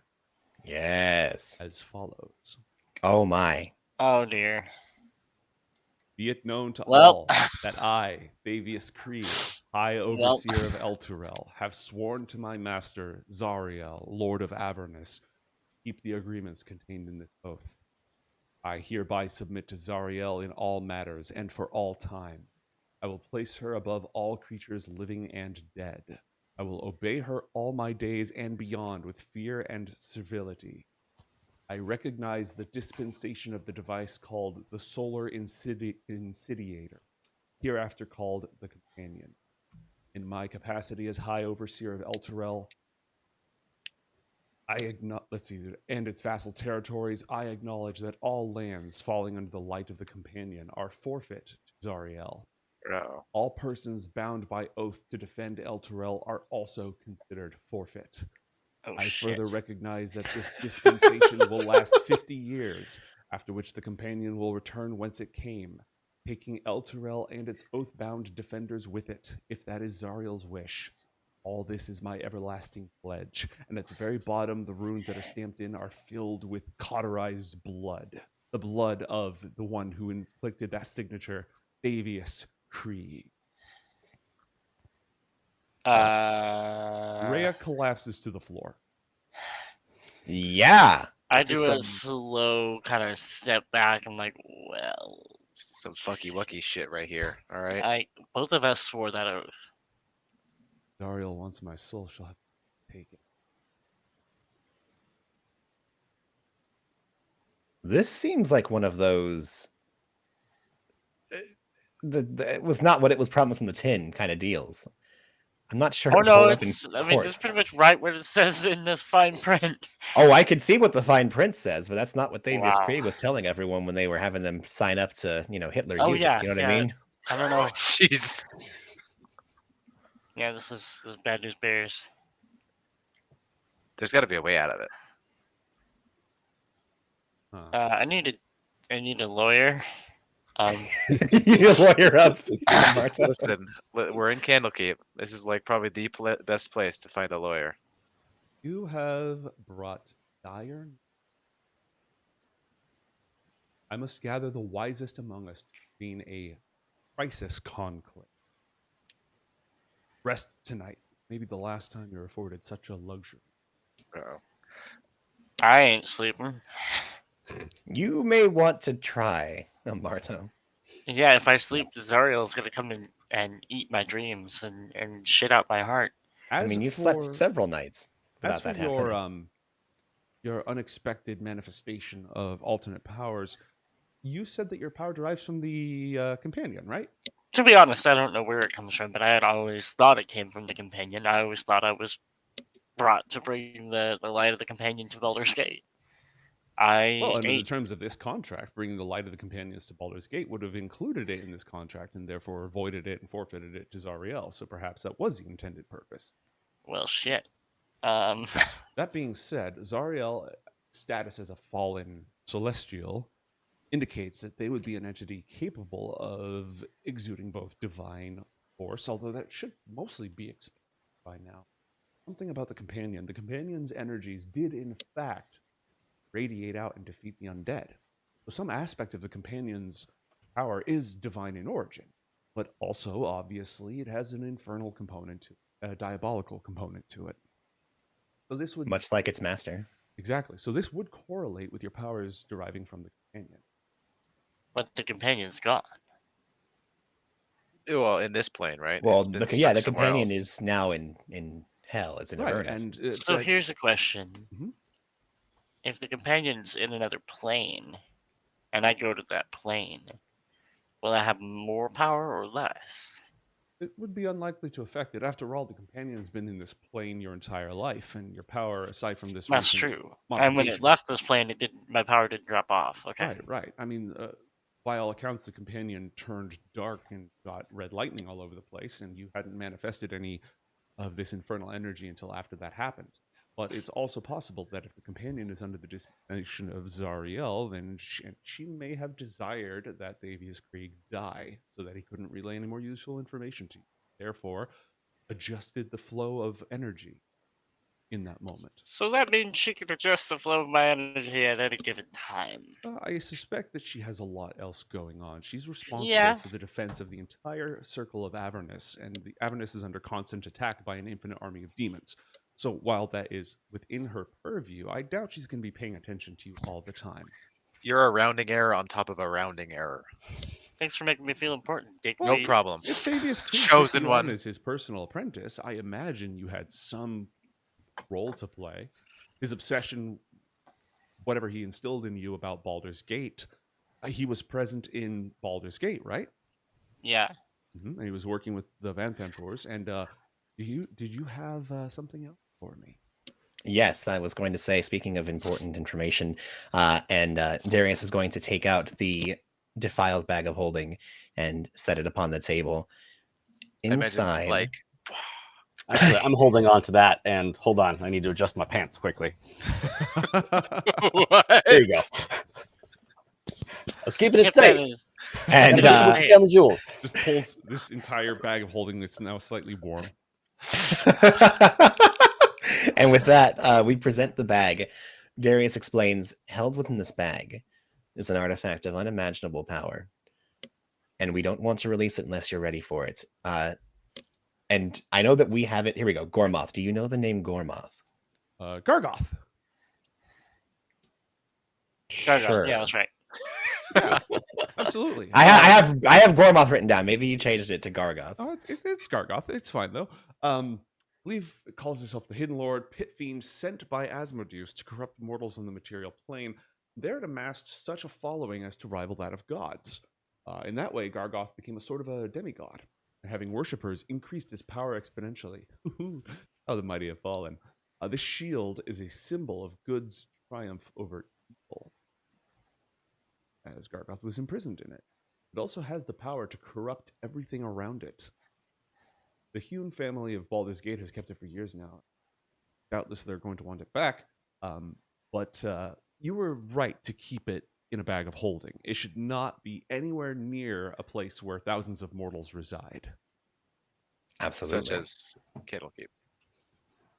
Yes. as follows. Oh my. Oh dear. Be it known to Well. all that I, Bavius Creed, High Overseer of Elturel, have sworn to my master, Zariel, Lord of Avernus, keep the agreements contained in this oath. I hereby submit to Zariel in all matters and for all time. I will place her above all creatures living and dead. I will obey her all my days and beyond with fear and servility. I recognize the dispensation of the device called the Solar Insidiator, hereafter called the Companion. In my capacity as High Overseer of Elturel, and its vassal territories, I acknowledge that all lands falling under the light of the Companion are forfeit to Zariel. Uh-oh. All persons bound by oath to defend Elturel are also considered forfeit. Oh, I shit. further recognize that this dispensation will last 50 years, after which the Companion will return whence it came, taking Elturel and its oath-bound defenders with it, if that is Zariel's wish. All this is my everlasting pledge, and at the very bottom, the runes that are stamped in are filled with cauterized blood, the blood of the one who inflicted that signature, Bavius Creed. Rhea collapses to the floor. Yeah. I This is do a some- slow kind of step back. I'm like, well, Some fucky wucky shit right here. All right. both of us swore that oath. Zariel wants my soul, she'll have to take it. This seems like one of those. It was not what it was promised in the tin kind of deals. I'm not sure. Oh it no, hold up in it's. I mean, court. that's pretty much right what it says in the fine print. Oh, I can see what the fine print says, but that's not what Davius Wow. Creed was telling everyone when they were having them sign up to, Hitler Oh, Youth. yeah, You know what yeah. I mean? I don't know. Jeez. Yeah, this is bad news bears. There's got to be a way out of it. Huh. I need a lawyer. You lawyer up, Marta. Listen, we're in Candlekeep. This is like probably the best place to find a lawyer. You have brought dire. I must gather the wisest among us to convene a crisis conclave. Rest tonight. Maybe the last time you're afforded such a luxury. Uh-oh. I ain't sleeping. You may want to try, Marta. Yeah, if I sleep, Zariel's gonna come in and eat my dreams and shit out my heart. You've slept several nights As without for that happening. your unexpected manifestation of alternate powers, you said that your power derives from the companion, right? To be honest, I don't know where it comes from, but I had always thought it came from the companion. I always thought I was brought to bring the light of the companion to Baldur's Gate. Well, under the terms of this contract, bringing the light of the companions to Baldur's Gate would have included it in this contract and therefore voided it and forfeited it to Zariel. So perhaps that was the intended purpose. Well, shit. That being said, Zariel's status as a fallen celestial indicates that they would be an entity capable of exuding both divine force, although that should mostly be explained by now. Something about the companion. The companion's energies did, in fact, radiate out and defeat the undead. So some aspect of the companion's power is divine in origin, but also obviously it has an infernal component to a diabolical component to it. So this would Much like its master. exactly. So this would correlate with your powers deriving from the companion. But the companion's gone. Well, in this plane, right? Well, It's been the stuck somewhere companion else. is now in hell. It's in Right, Avernus. and So here's a question. Mhm. If the companion's in another plane, and I go to that plane, will I have more power or less? it would be unlikely to affect it. After all, the companion's been in this plane your entire life, and your power, aside from this That's recent true. And when it modification- left this plane, my power didn't drop off. Okay. Right. I mean, by all accounts, the companion turned dark and got red lightning all over the place, and you hadn't manifested any of this infernal energy until after that happened. But it's also possible that if the companion is under the dispensation of Zariel, then she may have desired that Thavius Krieg die so that he couldn't relay any more useful information to you. Therefore, adjusted the flow of energy in that moment. So that means she could adjust the flow of my energy at any given time. I suspect that she has a lot else going on. She's responsible Yeah. for the defense of the entire circle of Avernus, and the Avernus is under constant attack by an infinite army of demons. So while that is within her purview, I doubt she's going to be paying attention to you all the time. You're a rounding error on top of a rounding error. Thanks for making me feel important, Dick. No problem. If Fabius Krieg took Chosen you on one. as his personal apprentice, I imagine you had some role to play. His obsession, whatever he instilled in you about Baldur's Gate, he was present in Baldur's Gate, right? Yeah. And he was working with the Vanthantors. And did you have something else for me? Yes, I was going to say, speaking of important information, and Darius is going to take out the defiled bag of holding and set it upon the table. I imagine, Inside, like, Actually, I'm holding on to that, and hold on, I need to adjust my pants quickly. what? There you go. I was keeping it Get that safe. in- and Hey. On the jewels. Just pulls this entire bag of holding that's now slightly warm. and with that, we present the bag. Darius explains, held within this bag is an artifact of unimaginable power, and we don't want to release it unless you're ready for it. And I know that we have it. Here we go. Gormoth. Do you know the name Gormoth? Gargoth. Sure. Yeah, that's right. Yeah, absolutely. I have Gormoth written down. Maybe you changed it to Gargoth. Oh, it's Gargoth. It's fine though. I believe it calls itself the Hidden Lord, pit fiend sent by Asmodeus to corrupt mortals on the material plane. There it amassed such a following as to rival that of gods. In that way, Gargoth became a sort of a demigod, and having worshippers increased his power exponentially. How the mighty have fallen. This shield is a symbol of good's triumph over evil, as Gargoth was imprisoned in it. It also has the power to corrupt everything around it. The Hewn family of Baldur's Gate has kept it for years now. Doubtless they're going to want it back, but you were right to keep it in a bag of holding. It should not be anywhere near a place where thousands of mortals reside. Absolutely. Such as Candlekeep.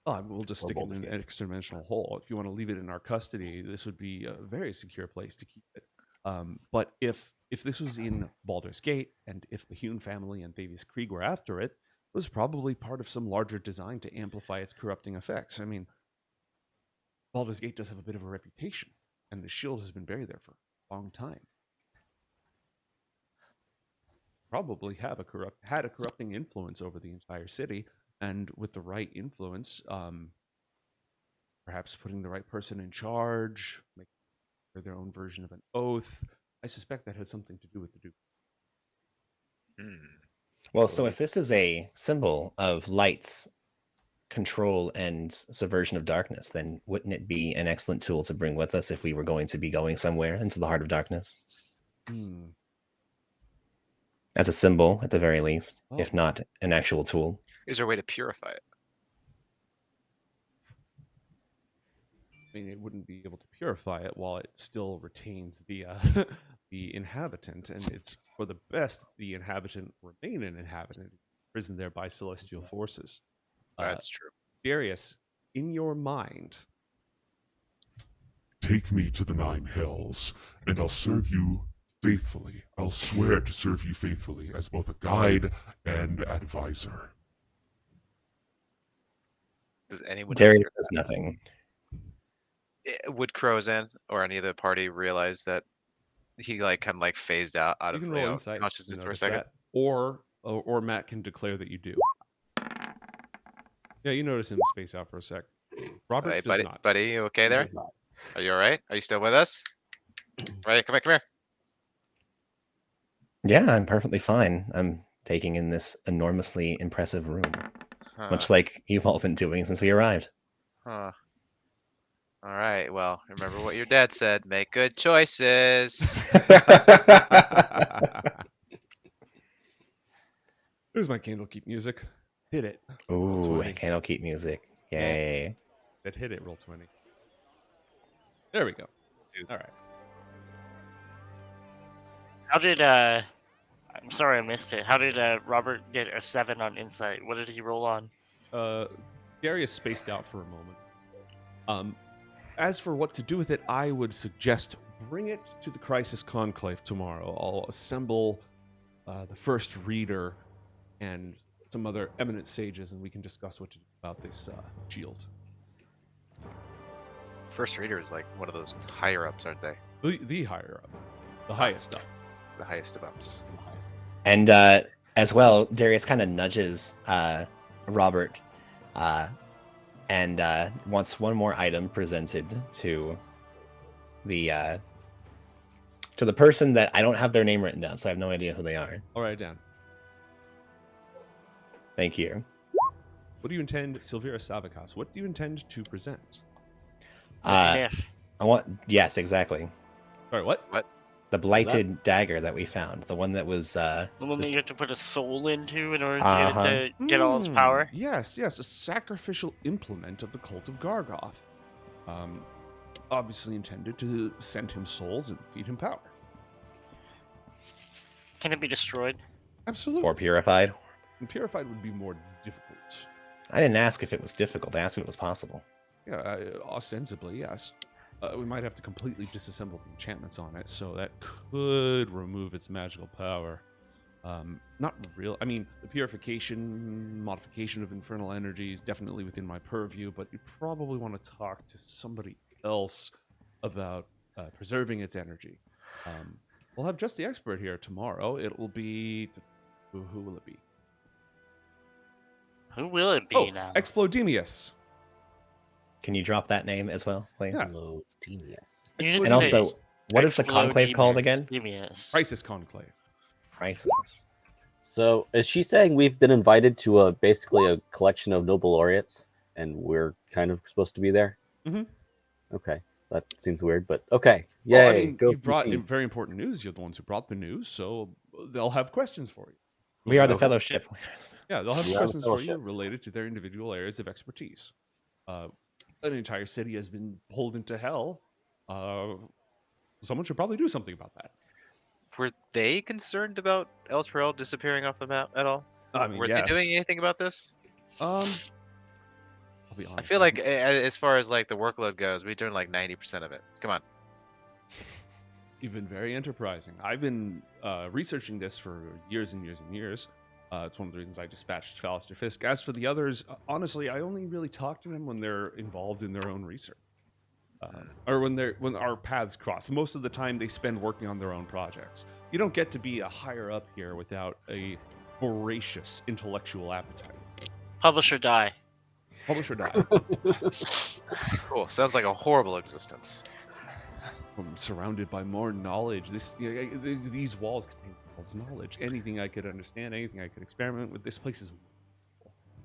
Oh, we'll just stick it in Baldur's an extra-dimensional hole. If you want to leave it in our custody, this would be a very secure place to keep it. But if this was in Baldur's Gate, and if the Hewn family and Thavius Krieg were after it, it was probably part of some larger design to amplify its corrupting effects. I mean, Baldur's Gate does have a bit of a reputation, and the shield has been buried there for a long time. Probably had a corrupting influence over the entire city, and with the right influence, perhaps putting the right person in charge, making their own version of an oath. I suspect that had something to do with the Duke. Well, so if this is a symbol of light's control and subversion of darkness, then wouldn't it be an excellent tool to bring with us if we were going to be going somewhere into the heart of darkness? As a symbol, at the very least, if not an actual tool. Is there a way to purify it? I mean, it wouldn't be able to purify it while it still retains the the inhabitant, and it's for the best the inhabitant remain an inhabitant, imprisoned there by celestial forces. That's true. Darius, in your mind, take me to the 9 hells, and I'll serve you faithfully. I'll swear to serve you faithfully as both a guide and advisor. Does anyone else Darius hear does nothing. Would Crozan or any of the party realize that he like kind of like phased out You of can roll insight to consciousness for a notice second? that, or Matt can declare that you do. Yeah, you notice him space out for a sec. Robert Hey, does not. buddy, you okay there? Does not. Are you all right? Are you still with us? Right, come here. Yeah, I'm perfectly fine. I'm taking in this enormously impressive room, Huh, much like you've all been doing since we arrived. huh. All right. Well, remember what your dad said. Make good choices. Here's my Candlekeep music. Hit it. Ooh, 20. Candlekeep music. Yay. That hit it. Roll 20. There we go. All right. How did I'm sorry I missed it. How did Robert get a 7 on insight? What did he roll on? Gary is spaced out for a moment. As for what to do with it, I would suggest bring it to the Crisis Conclave tomorrow. I'll assemble the first reader and some other eminent sages, and we can discuss what to do about this shield. First reader is like one of those higher ups, aren't they? The higher up, the highest up. The highest of ups. And as well, Darius kind of nudges Robert and wants one more item presented to the person that I don't have their name written down, so I have no idea who they are. All right, Dan. Thank you. What do you intend, Silvira Savakas? What do you intend to present? If I want yes, exactly. All right, what? The blighted dagger that we found, the one that was the one was- that you have to put a soul into in order Uh-huh. to get all its power. Yes, a sacrificial implement of the cult of Gargoth. Obviously intended to send him souls and feed him power. Can it be destroyed? Absolutely. or purified. And purified would be more difficult. I didn't ask if it was difficult. I asked if it was possible. Yeah, ostensibly, yes. We might have to completely disassemble the enchantments on it, so that could remove its magical power. Not real. I mean, the purification, modification of infernal energy is definitely within my purview, but you probably want to talk to somebody else about preserving its energy. We'll have just the expert here tomorrow. It will be... Who will it be? Who will it be now? Explodemius. Can you drop that name as well, please? Yeah. Hello, genius. You didn't And say also, what is the conclave called again? Explodemius. Crisis Conclave. Crisis. So, is she saying we've been invited to basically a collection of noble laureates, and we're kind of supposed to be there? Mhm. Okay, that seems weird, but okay. Yay! Well, I mean, go you brought in PCs. very important news. You're the ones who brought the news, so they'll have questions for you. We are the They'll- fellowship. Yeah, they'll have We are the questions for you fellowship. related to their individual areas of expertise. An entire city has been pulled into hell. Someone should probably do something about that. Were they concerned about Elturel disappearing off the map at all? I mean, Were yes. they doing anything about this? I'll be honest. I feel like as far as like the workload goes, we're doing like 90% of it. Come on. You've been very enterprising. I've been researching this for years and years and years. It's one of the reasons I dispatched Fallister Fisk. As for the others, honestly, I only really talk to them when they're involved in their own research, or when our paths cross. Most of the time, they spend working on their own projects. You don't get to be a higher up here without a voracious intellectual appetite. Publish or die. Publish or die. Cool. Sounds like a horrible existence. I'm surrounded by more knowledge. These walls contain people's knowledge. Anything I could understand, anything I could experiment with. This place is...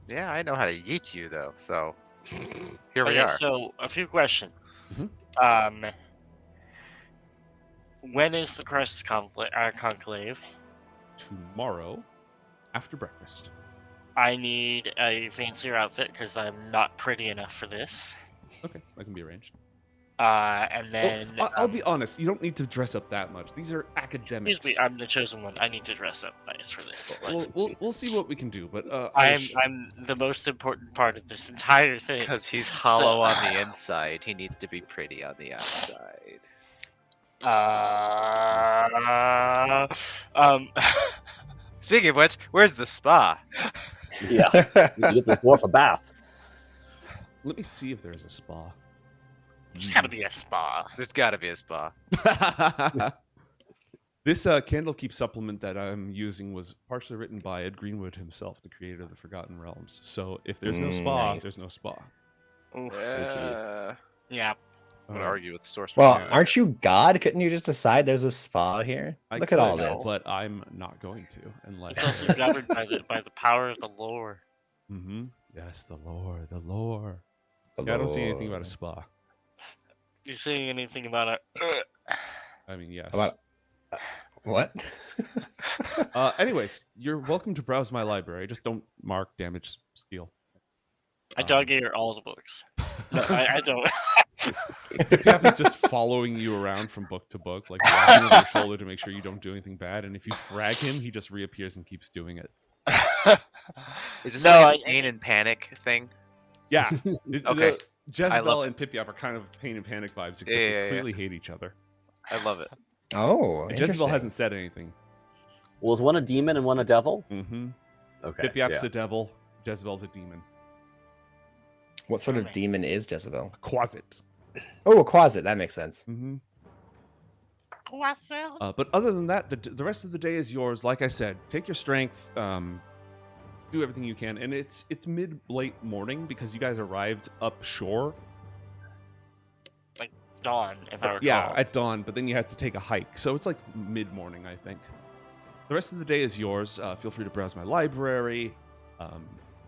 Yeah, I know how to yeet you though. So here we Okay, are. so a few questions. Mhm. When is the Crisis Conclave? Tomorrow, after breakfast. I need a fancier outfit because I'm not pretty enough for this. Okay, that can be arranged. And then Well, I'll be honest. You don't need to dress up that much. These are academics. excuse me, I'm the chosen one. I need to dress up nice for this. We'll see what we can do. But I'm the most important part of this entire thing. Because he's hollow on the inside, he needs to be pretty on the outside. Speaking of which, where's the spa? Yeah, you get this dwarf a bath. let me see if there's a spa. There's gotta be a spa. There's gotta be a spa. This Candlekeep supplement that I'm using was partially written by Ed Greenwood himself, the creator of the Forgotten Realms. So if there's no spa, Nice. there's no spa. Yeah. I'm gonna argue with the source. Well, material. aren't you God? Couldn't you just decide there's a spa here? I Look at all could, this. but I'm not going to unless. It's also governed by the power of the lore. Mm-hmm. Yes, the lore, the lore. Yeah, I don't see anything about a spa. You saying anything about it? I mean, yes. About what? Anyways, you're welcome to browse my library. Just don't mark damage skill. I dog ear all the books. No, I don't. Cap is just following you around from book to book, like watching over your shoulder to make sure you don't do anything bad. And if you frag him, he just reappears and keeps doing it. Is this No, like a I- pain and panic thing? Yeah. Okay. Jezebel love and Pip-Yap are kind of pain and panic vibes, except Yeah, they yeah, yeah. completely hate each other. I love it. Oh, And Jezebel interesting. hasn't said anything. Was one a demon and one a devil? Mm-hmm. Okay. Pip-Yap's yeah. a devil. Jezebel's a demon. What sort of demon is Jezebel? A quasit. Oh, a quasit. That makes sense. Mm-hmm. But other than that, the rest of the day is yours. Like I said, take your strength, do everything you can, and it's mid-late morning because you guys arrived up shore. Dawn, if I recall. Yeah, at dawn, but then you had to take a hike, so it's like mid-morning, I think. The rest of the day is yours. Feel free to browse my library,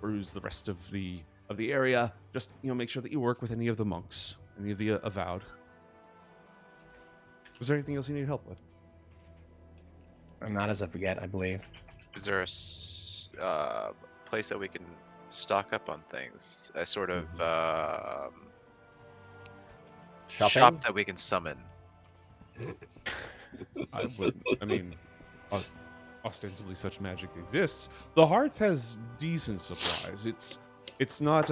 peruse the rest of the area. Just make sure that you work with any of the monks, any of the avowed. Was there anything else you need help with? Not as of yet, I believe. Is there a place that we can stock up on things? A sort of Shopping? shop that we can summon. I would. I mean, ostensibly such magic exists. The Hearth has decent supplies. It's not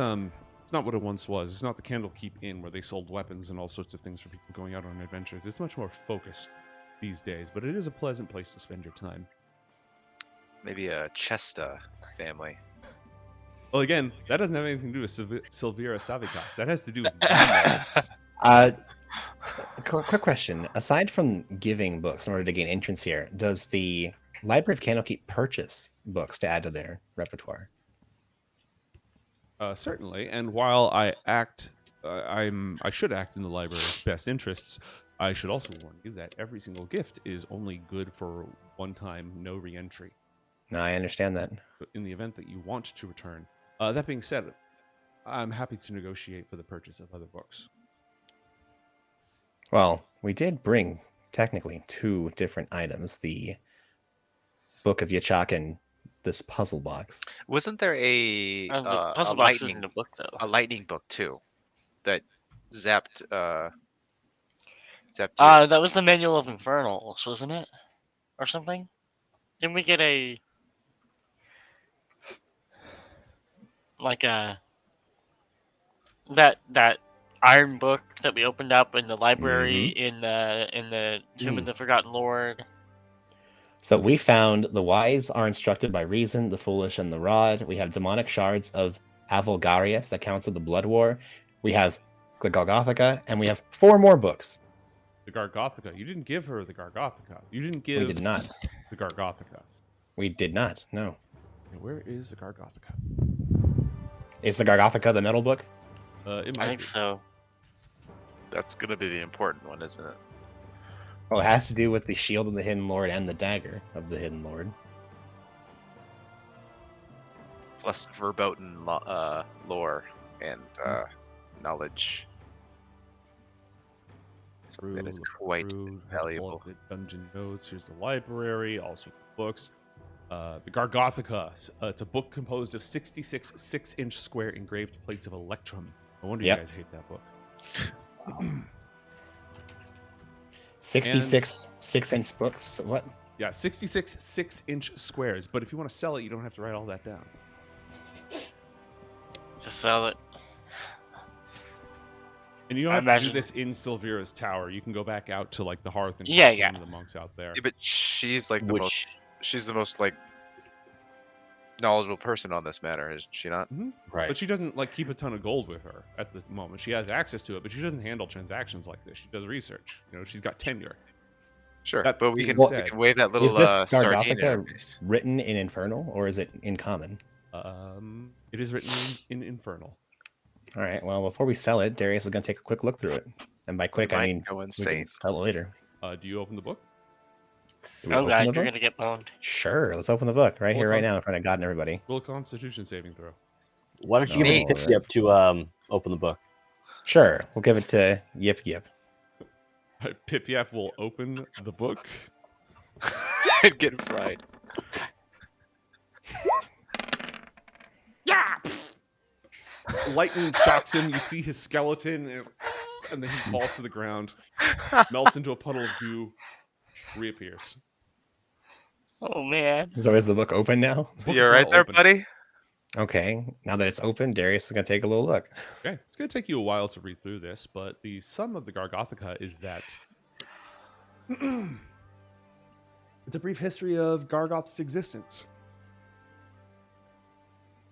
what it once was. It's not the Candlekeep Inn where they sold weapons and all sorts of things for people going out on adventures. It's much more focused these days, but it is a pleasant place to spend your time. Maybe a Chesta family. Well, again, that doesn't have anything to do with Silvira Savikas. That has to do with nomads. Quick question. Aside from giving books in order to gain entrance here, does the Library of Candlekeep purchase books to add to their repertoire? Certainly, and while I should act in the library's best interests, I should also warn you that every single gift is only good for one time, no re-entry. No, I understand that. But in the event that you want to return. That being said, I'm happy to negotiate for the purchase of other books. Well, we did bring technically two different items: the Book of Yachak and this puzzle box. Wasn't there a The puzzle box lightning isn't a book, though. a lightning book too that zapped you? That was the Manual of Infernals, wasn't it? Or something? Didn't we get that iron book that we opened up in the library in the Tomb of the Forgotten Lord? So we found the wise are instructed by reason, the foolish and the rod. We have demonic shards of Avolgarius, the Counts of the Blood War. We have the Gargothica, and we have 4 more books. The Gargothica. You didn't give her the Gargothica. You didn't give. We did not. The Gargothica. We did not. No. Okay, where is the Gargothica? Is the Gargothica the metal book? It I might think be. so. That's gonna be the important one, isn't it? Well, it has to do with the shield of the Hidden Lord and the dagger of the Hidden Lord. Plus verboten lore and knowledge. Something that is quite Crude, valuable. Blooded Dungeon notes. Here's the library. All sorts of books. The Gargothica. It's a book composed of 66 6-inch square engraved plates of Electrum. No wonder Yep. you guys hate that book. 66 6-inch books. What? Yeah, 66 6-inch squares. But if you want to sell it, you don't have to write all that down. Just sell it. And you don't I have to do imagine- this in Silvera's tower. You can go back out to like the hearth and Yeah, talk to yeah. one of the monks out there. Yeah, but she's like the most. Which She's the most like knowledgeable person on this matter, is she not? right? But she doesn't like keep a ton of gold with her at the moment. She has access to it, but she doesn't handle transactions like this. She does research. You know, she's got tenure. Sure, That but we being can, said- we can wave that little Is this sardine in her Gargothica face. written in Infernal or is it in Common? It is written in Infernal. All right. Well, before we sell it, Darius is going to take a quick look through it. And by quick, I Might mean go we can insane. sell it later. Do you open the book? Do we Oh open god, the you're book? gonna get boned. Sure. Let's open the book right Well, here, right cons- now, in front of God and everybody. Roll a Constitution saving throw. Why don't you give it No. to Pip to open the book? Sure. We'll give it to Yip Yip. Pip Yap will open the book. Getting fried. Yeah. Lightning shocks him. You see his skeleton, and then he falls to the ground, melts into a puddle of goo, reappears. Oh man. So is the book open now? Book's You're right now there, open. buddy. Okay. Now that it's open, Darius is going to take a little look. Okay, it's going to take you a while to read through this, but the sum of the Gargothica is that it's a brief history of Gargoth's existence.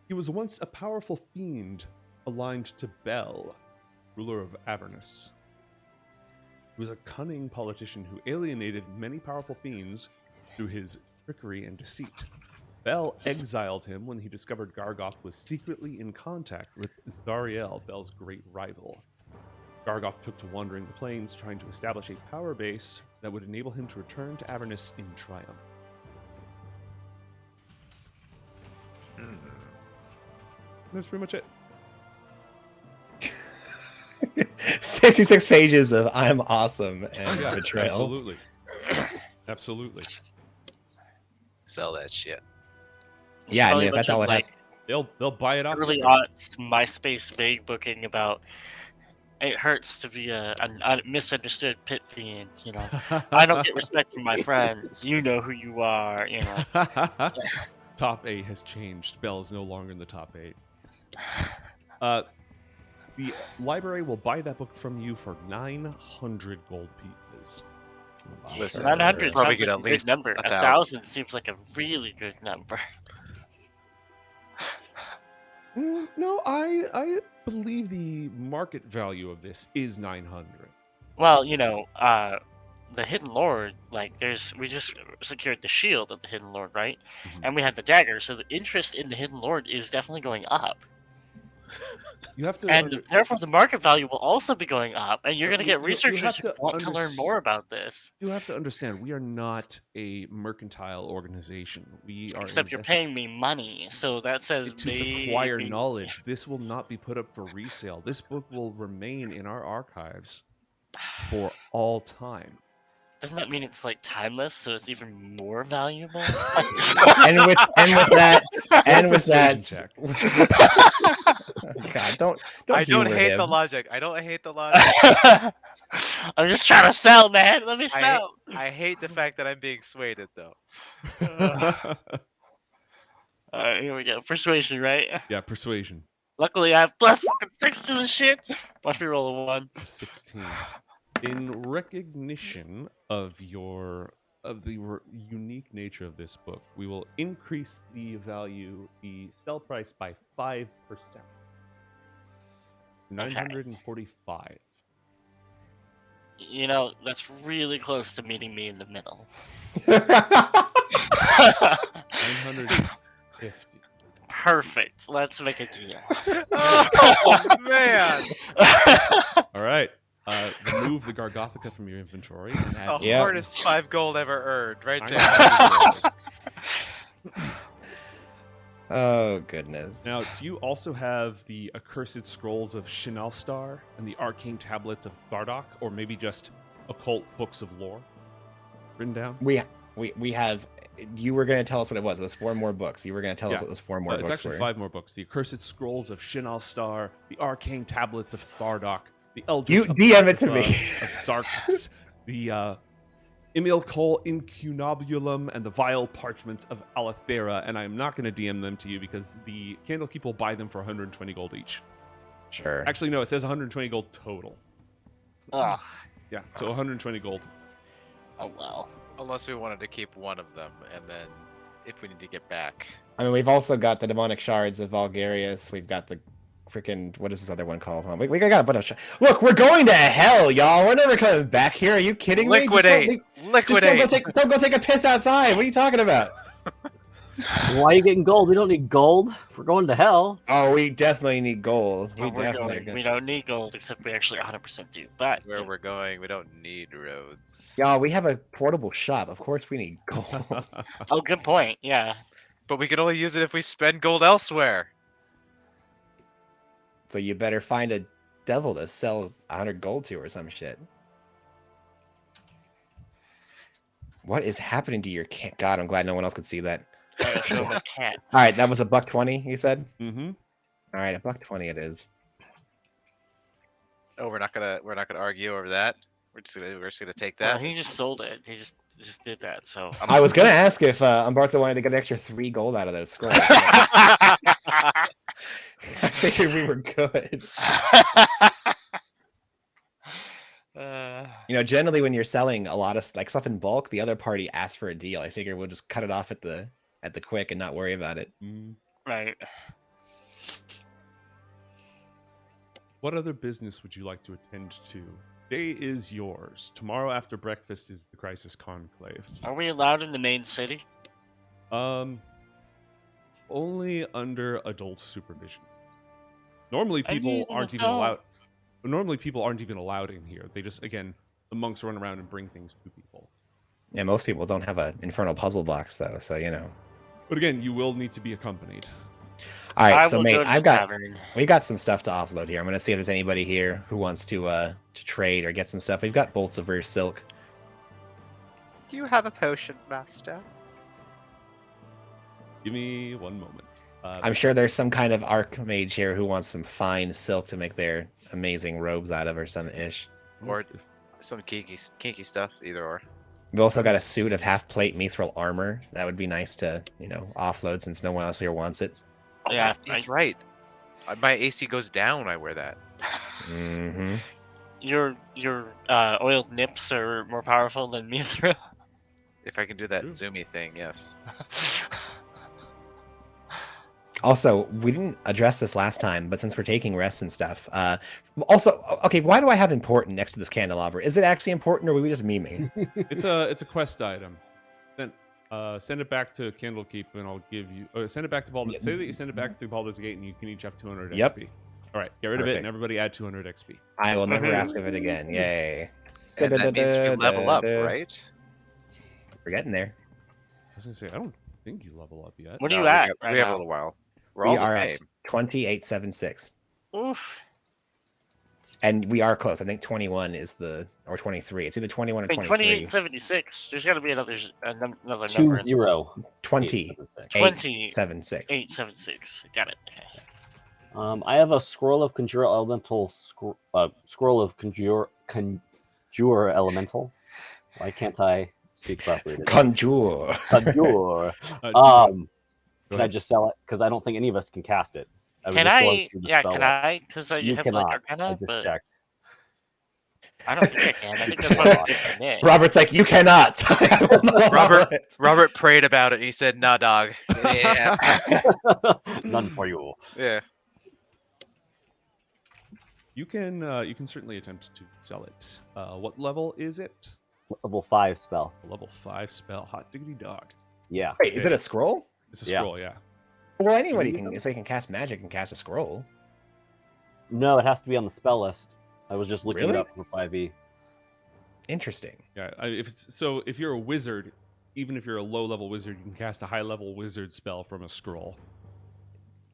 He was once a powerful fiend aligned to Bel, ruler of Avernus. He was a cunning politician who alienated many powerful fiends through his trickery and deceit. Bel exiled him when he discovered Gargoth was secretly in contact with Zariel, Bel's great rival. Gargoth took to wandering the plains, trying to establish a power base that would enable him to return to Avernus in triumph. That's pretty much it. 66 pages of I'm awesome and Yeah, betrayal. absolutely. Absolutely. Sell that shit. Yeah, I Probably mean, a if that's bunch all of, it has. They'll buy it off. Early you. aughts MySpace vague booking about it hurts to be a misunderstood pit fiend, you know. I don't get respect from my friends. You know who you are, you know. Top 8 has changed. Bell is no longer in the top 8. The library will buy that book from you for 900 gold pieces. Listen, 900 probably sounds get like at a good least number. 1,000 seems like a really good number. No, I believe the market value of this is 900. Well, you know, the Hidden Lord, like, we just secured the shield of the Hidden Lord, right? Mhm. And we have the dagger, so the interest in the Hidden Lord is definitely going up. You have to And therefore, the market value will also be going up, and you're But going to you- get you researchers have who to want to learn more about this. you have to understand we are not a mercantile organization. We are Except you're paying me money, so that says to acquire maybe- knowledge. This will not be put up for resale. This book will remain in our archives for all time. Doesn't that mean it's like timeless, so it's even more valuable? and with that, Persuasion check. Oh, God, don't I don't humor hate him. the logic. I don't hate the logic. I'm just trying to sell, man. Let me I- sell. I hate the fact that I'm being swayed, though. Alright, here we go. Persuasion, right? Yeah, persuasion. Luckily, I have plus fucking 6 to the shit. Watch me roll a 1. 16. In recognition of the unique nature of this book, we will increase the sell price by 5%. 945. You know, that's really close to meeting me in the middle. 950. Perfect. Let's make a deal. Oh man! All right. Remove the Gargothica from your inventory and add The Yeah. hardest 5 gold ever earned, right there. 900 gold. Oh goodness. Now, do you also have the accursed scrolls of Shinalstar and the arcane tablets of Thardoc, or maybe just occult books of lore written down? We have. You were going to tell us what it was. It was 4 more books. You were going to tell us Yeah. what those 4 more It's books actually were. 5 more books. The accursed scrolls of Shinalstar, the arcane tablets of Thardoc, the eldritch You DM it to me. of Sarkis, the Imilcol incunabulum and the vile parchments of Alathera, and I'm not going to DM them to you because the Candlekeep will buy them for 120 gold each. Sure. Actually, no, it says 120 gold total. Ugh. Yeah, so 120 gold. Oh well. Unless we wanted to keep one of them, and then if we need to get back. I mean, we've also got the demonic shards of Vulgarius. We've got the freaking, what is this other one called? We got a bunch of Look, we're going to hell, y'all. We're never coming back here. Are you kidding me? Liquidate! Liquidate! Just don't go take a piss outside. What are you talking about? Why are you getting gold? We don't need gold. If we're going to hell. Oh, we definitely need gold. Well, we don't need gold, except we actually 100% do. But Where we're going, we don't need roads. Y'all, we have a portable shop. Of course we need gold. oh, good point. Yeah. But we can only use it if we spend gold elsewhere. So you better find a devil to sell 100 gold to or some shit. What is happening to your cat? God, I'm glad no one else could see that. Show the cat. All right, that was a $120, you said? Mm-hmm. All right, a $120 it is. Oh, we're not gonna argue over that. We're just gonna take Well, that. he just sold it. He just did that. So I was gonna ask if Umberto wanted to get an extra 3 gold out of those scrolls. I figured we were good. You know, generally when you're selling a lot of like stuff in bulk, the other party asks for a deal. I figure we'll just cut it off at the quick and not worry about it. right. What other business would you like to attend to? Today is yours. Tomorrow after breakfast is the Crisis Conclave. Are we allowed in the main city? Only under adult supervision. Normally I people need aren't to even know. allowed. Normally people aren't even allowed in here. They just, again, the monks run around and bring things to people. Yeah, most people don't have an infernal puzzle box though, so you know. But again, you will need to be accompanied. All right, I so will mate, go to I've the got tavern. we got some stuff to offload here. I'm gonna see if there's anybody here who wants to trade or get some stuff. We've got bolts of rare silk. Do you have a potion, master? Give me one moment. I'm sure there's some kind of archmage here who wants some fine silk to make their amazing robes out of or some ish. Or some kinky stuff, either or. We've also got a suit of half plate mithril armor. That would be nice to, you know, offload since no one else here wants it. Yeah, That's right. My AC goes down when I wear that. Mm-hmm. Your oiled nips are more powerful than mithril. If I can do that True. zoomy thing, yes. Also, we didn't address this last time, but since we're taking rests and stuff, also, okay, why do I have important next to this candelabra? Is it actually important, or were we just memeing? It's a quest item. Then send it back to Candlekeep, and I'll give you. Send it back to Baldur's. Say that you send it back to Baldur's Gate, and you can each have 200 Yep. XP. All right, get rid of it, Perfect. and everybody add 200 XP. I will never ask of it again. Yay. And that means we level up, right? We're getting there. I was gonna say I don't think you level up yet. What are No, you at we right have a now? little while. We're We all the are at same. 2876. Oof. And we are close. I think 21 is or 23. It's either 21 or I mean, 23. 2876. There's got to be another number. 20. 20. 76. 876. Got it. Okay. I have a scroll of conjure elemental scroll of conjure elemental. Why can't I speak properly today? Conjure. Conjure. Go Can I ahead. just sell it? Because I don't think any of us can cast it. was Can just going I? through the Yeah, spell can list. I? Because you You have cannot. like I Arcana, just but checked. I don't think I can. I think that's what I did. Robert's like, you cannot. I will not allow Robert- it. Robert prayed about it. And he said, "Nah, dog." Yeah. None for you. Yeah. You can certainly attempt to sell it. What level is it? Level 5 spell. A level 5 spell. Hot diggity dog. Yeah. Wait, is it a scroll? It's a Yeah. scroll, yeah. Well, anybody can, if they can cast magic, can cast a scroll. No, it has to be on the spell list. I was just looking Really? it up for 5e. Interesting. Yeah. If you're a wizard, even if you're a low level wizard, you can cast a high level wizard spell from a scroll.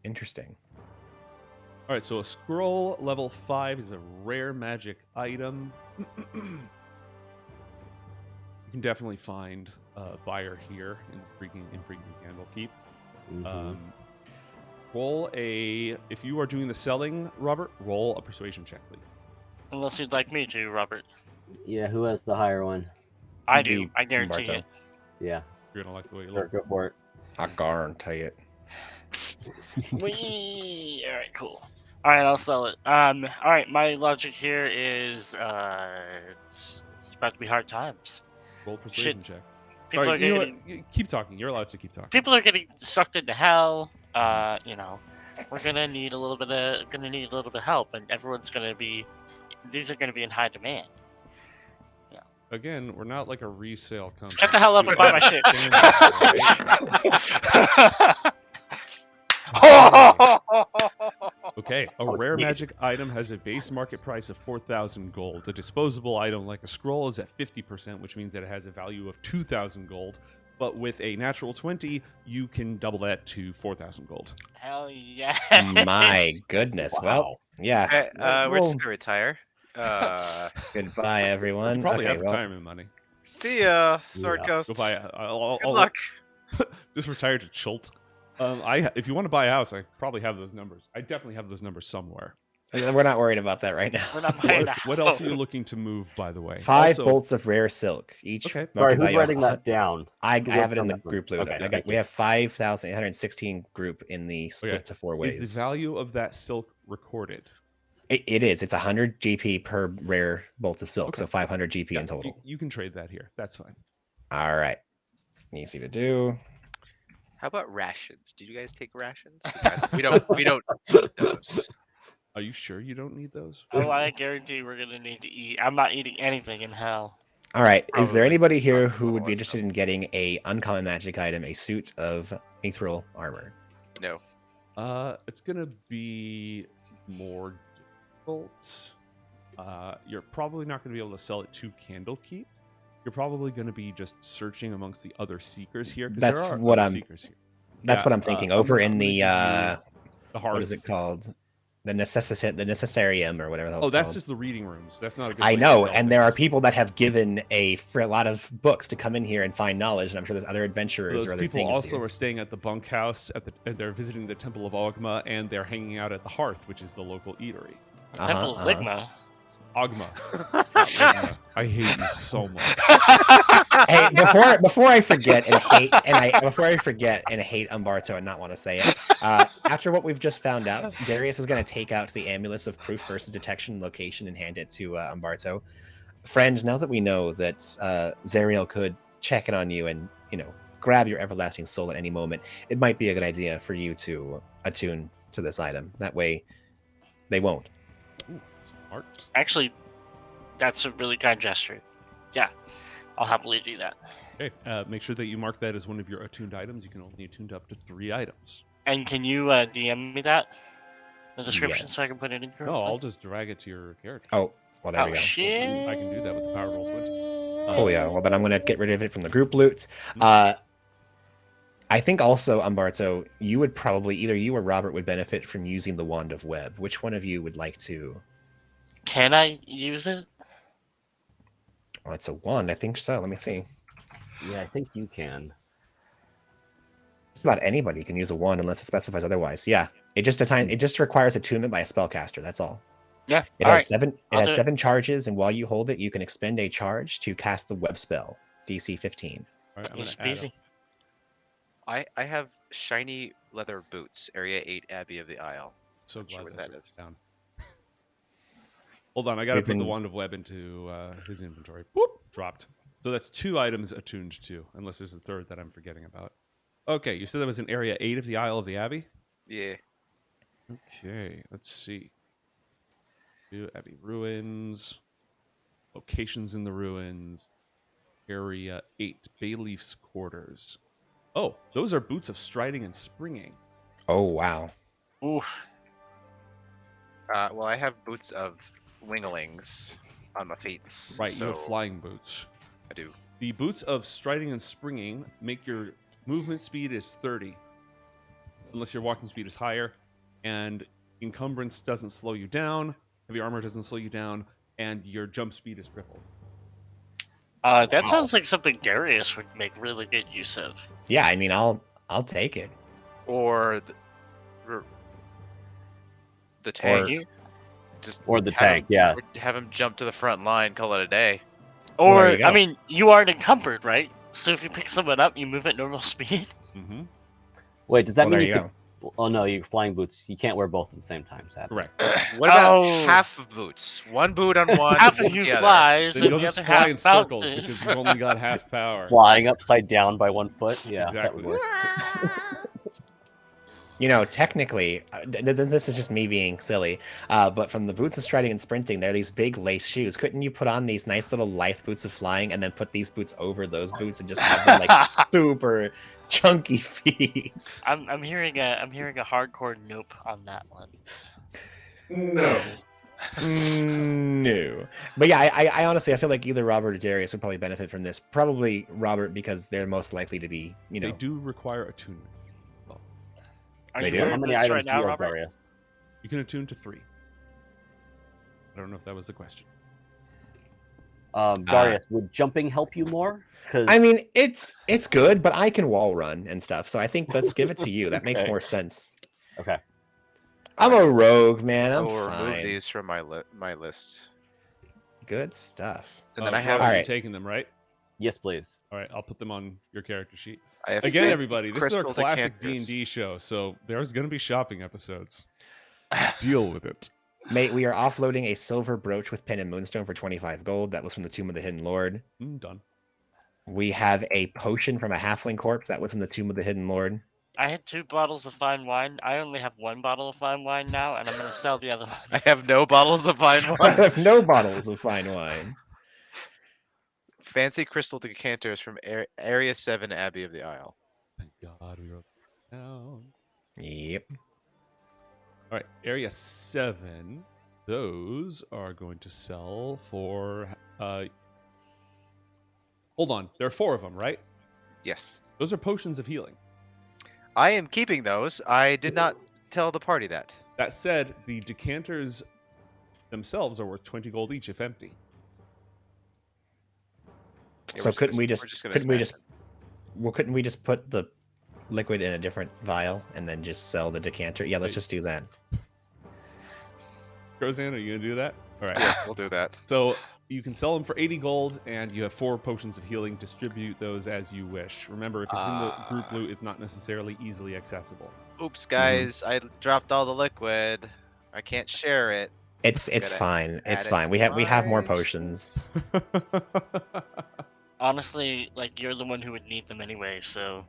Interesting. All right, so a scroll level 5 is a rare magic item. You can definitely find a buyer here in freaking Candlekeep. Mhm. If you are doing the selling, Robert, roll a persuasion check, please. Unless you'd like me to, Robert. Yeah, who has the higher one? I Be do. I guarantee Umberto. it. Yeah, You're gonna like the way you sure, look. go for it. I guarantee it. Whee! All right, cool. All right, I'll sell it. All right, my logic here is it's about to be hard times. Roll persuasion Shit. check. People Sorry, are you know getting what? Keep talking. You're allowed to keep talking. people are getting sucked into hell. You know, we're gonna need a little bit of help, and everyone's gonna be. These are gonna be in high demand. Again, we're not like a resale company. Shut the hell up and buy my shit. Okay, a rare magic item has a base market price of 4,000 gold. A disposable item like a scroll is at 50%, which means that it has a value of 2,000 gold. But with a natural 20, you can double that to 4,000 gold. Hell yeah! My goodness. Well, Wow. yeah. Okay, we're Well, just gonna retire. goodbye, everyone. You probably Okay, have well, retirement money. See ya, Sword Yeah. Ghost. Go buy. Good luck. Just retire to Chult. If you want to buy a house, I probably have those numbers. I definitely have those numbers somewhere. we're not worried about that right now. We're not buying What a else are you house. looking to move, by the way? 5 Also- bolts of rare silk. Each. Okay. Sorry, market who's value writing of that down? I Who have wrote it in down the that one? group loot. Okay, thank We you. have 5,816 group in the split Okay. to 4 Is ways. the value of that silk recorded? It is. It's 100 GP per rare bolt of silk, Okay. so 500 GP Yeah, in total. You can trade that here. That's fine. All right. Easy to do. How about rations? Do you guys take rations? 'Cause we don't need those. Are you sure you don't need those? Oh, I guarantee we're gonna need to eat. I'm not eating anything in hell. All right. Is there Probably anybody here not who would be what's interested in getting a uncommon magic item, a suit of Elturel armor? No. It's gonna be more difficult. You're probably not gonna be able to sell it to Candlekeep. You're probably gonna be just searching amongst the other seekers here. 'Cause That's there are what other I'm- seekers here. That's Yeah, what I'm thinking. I'm Over gonna- in I'm gonna the give you the what is it hearth. called? The necessarium or whatever. Oh, that's called. just the reading rooms. That's not a good I place to know, sell and there are things. people that have given for a lot of books to come in here and find knowledge, and I'm sure there's other adventurers Those or other people things also here. are staying at the bunkhouse. And they're visiting the Temple of Ogma, and they're hanging out at the Hearth, which is the local eatery. Temple of Ligma. Ogma. not Ligma. I hate you so much. Hey, before I forget and hate Umberto and not want to say it, after what we've just found out, Darius is going to take out the amulet of proof versus detection location and hand it to Umberto. Friend, now that we know that Zariel could check in on you and grab your everlasting soul at any moment, it might be a good idea for you to attune to this item. That way, they won't. Ooh, smart. Actually, that's a really kind gesture. Yeah, I'll happily do that. Okay. Make sure that you mark that as one of your attuned items. You can only attune to up to 3 items. And can you DM me that? The description so I Yes. can put it in here? No, I'll just drag it to your character. Oh, well, there we go. Shit. I can do that with the power roll 20. Oh yeah, well then I'm gonna get rid of it from the group loot. I think also, Umberto, you would probably, either you or Robert would benefit from using the Wand of Web. Which one of you would like to? Can I use it? Oh, it's a wand. I think so. Let me see. Yeah, I think you can. Just about anybody can use a wand unless it specifies otherwise. Yeah, it just requires attunement by a spellcaster. That's all. Yeah. It all has right. seven. It I'll has do it. 7 charges, and while you hold it, you can expend a charge to cast the web spell. DC 15. All right, I'm Easy gonna add peasy. I have shiny leather boots. Area 8, Abbey of the Isle. So Not sure glad what that's that is. down. Hold on, I gotta We've put the been- Wand of Web into his inventory. Boop, dropped. So that's 2 items attuned to, unless there's a third that I'm forgetting about. Okay, you said that was in Area 8 of the Isle of the Abbey? Yeah. Okay, let's see. Do Abbey ruins, locations in the ruins, Area 8, Bayleaf's quarters. Oh, those are boots of striding and springing. Oh wow. Oof. Well, I have boots of winglings on my feet. Right, so you have flying boots. I do. The boots of striding and springing make your movement speed is 30, unless your walking speed is higher, and encumbrance doesn't slow you down, heavy armor doesn't slow you down, and your jump speed is tripled. That sounds like something Darius would make really good use of. Yeah, I mean, I'll take it. Or the tank. You? Just Or the have tank, him, yeah. Have him jump to the front line, call it a day. Well, there Or, you go. I mean, you aren't encumbered, right? So if you pick someone up, you move at normal speed. Mm-hmm. Wait, does that Well, mean there you you could? Oh no, you flying boots. You can't wear both at the same time, sadly. Correct. What about Oh. half of boots? One boot on one, Half one of you the other. flies, Then and you'll the just other fly half in circles bounces. because you've only got half power. Flying upside down by 1 foot. Yeah, that Exactly. would work. Technically, this is just me being silly, but from the boots of striding and sprinting, they're these big lace shoes. Couldn't you put on these nice little lithe boots of flying and then put these boots over those boots and just have them like super chunky feet? I'm hearing a hardcore nope on that one. No. No, but yeah, I honestly I feel like either Robert or Darius would probably benefit from this. Probably Robert because they're most likely to be, They do require attunement. Are They you do? wearing How many boots items right do now, you have, Robert? Darius? You can attune to 3. I don't know if that was the question. Darius, would jumping help you more? Because I mean, it's good, but I can wall run and stuff, so I think let's give it to you. That makes Okay. more sense. okay. I'm a rogue, man. I I'm will remove fine. these from my list. Good stuff. And then I have Robert, you're Alright. taking them, right? Yes, please. All right, I'll put them on your character sheet. I have Again, fancy everybody, this is our crystal classic decanters. D&D show, so there's going to be shopping episodes. Deal with it. Mate, we are offloading a silver brooch with pin and moonstone for 25 gold. That was from the Tomb of the Hidden Lord. Done. We have a potion from a halfling corpse. That was in the Tomb of the Hidden Lord. I had 2 bottles of fine wine. I only have 1 bottle of fine wine now, and I'm gonna sell the other one. I have no bottles of fine I wine. have no bottles of fine wine. Fancy crystal decanters from Area 7 Abbey of the Isle. Thank God we wrote that down. Yep. All right, Area 7. Those are going to sell for... hold on. There are 4 of them, right? Yes. Those are potions of healing. I am keeping those. I did not tell the party that. That said, the decanters themselves are worth 20 gold each if empty. Yeah, So we're couldn't we we're just gonna couldn't we smash just well couldn't we just put the liquid in a different vial and then just sell the decanter? Yeah, let's just do that. Roseanne, are you going to do that? All right. it? Yeah, we'll do that. So you can sell them for 80 gold, and you have 4 potions of healing. Distribute those as you wish. Remember, if it's in the group loot, it's not necessarily easily accessible. Oops, guys, I dropped all the liquid. I can't share it. It's Gotta fine. It's add it fine. to We have more my potions. Honestly, like, you're the one who would need them anyway, so...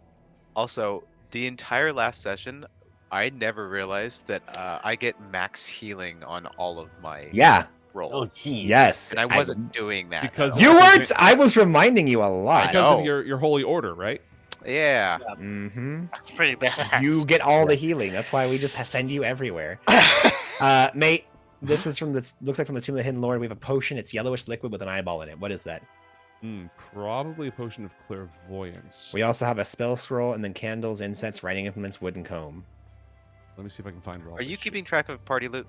Also, the entire last session, I never realized that I get max healing on all of my Yeah. rolls. Oh, geez. Yes. And I wasn't doing that. because at You all. weren't. I was reminding you a lot. I because of know. your holy order, right? Yeah. Mm-hmm. That's pretty bad. You get all the healing. That's why we just send you everywhere. Mate, this was from the looks like from the Tomb of the Hidden Lord. We have a potion. It's yellowish liquid with an eyeball in it. What is that? Probably a potion of clairvoyance. We also have a spell scroll and then candles, incense, writing implements, wooden comb. Let me see if I can find where all Are you this keeping track of party loot,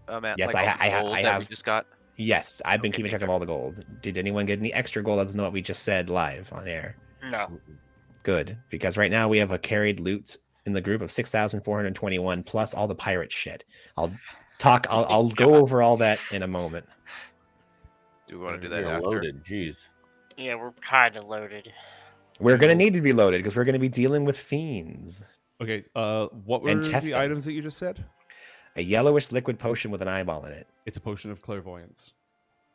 Matt? Yes, Like I all the ha- I gold that we have. just got. Yes, I've been Okay, keeping thank track of you. all the gold. Did anyone get any extra gold other than what we just said live on air? No. Good, because right now we have a carried loot in the group of 6,421 plus all the pirate shit. I'll go over all that in a moment. Do we want to do that You're after? loaded. Jeez. Yeah, we're kind of loaded. We're gonna need to be loaded because we're gonna be dealing with fiends. Okay, what were And the chest items guns. that you just said? A yellowish liquid potion with an eyeball in it. It's a potion of clairvoyance.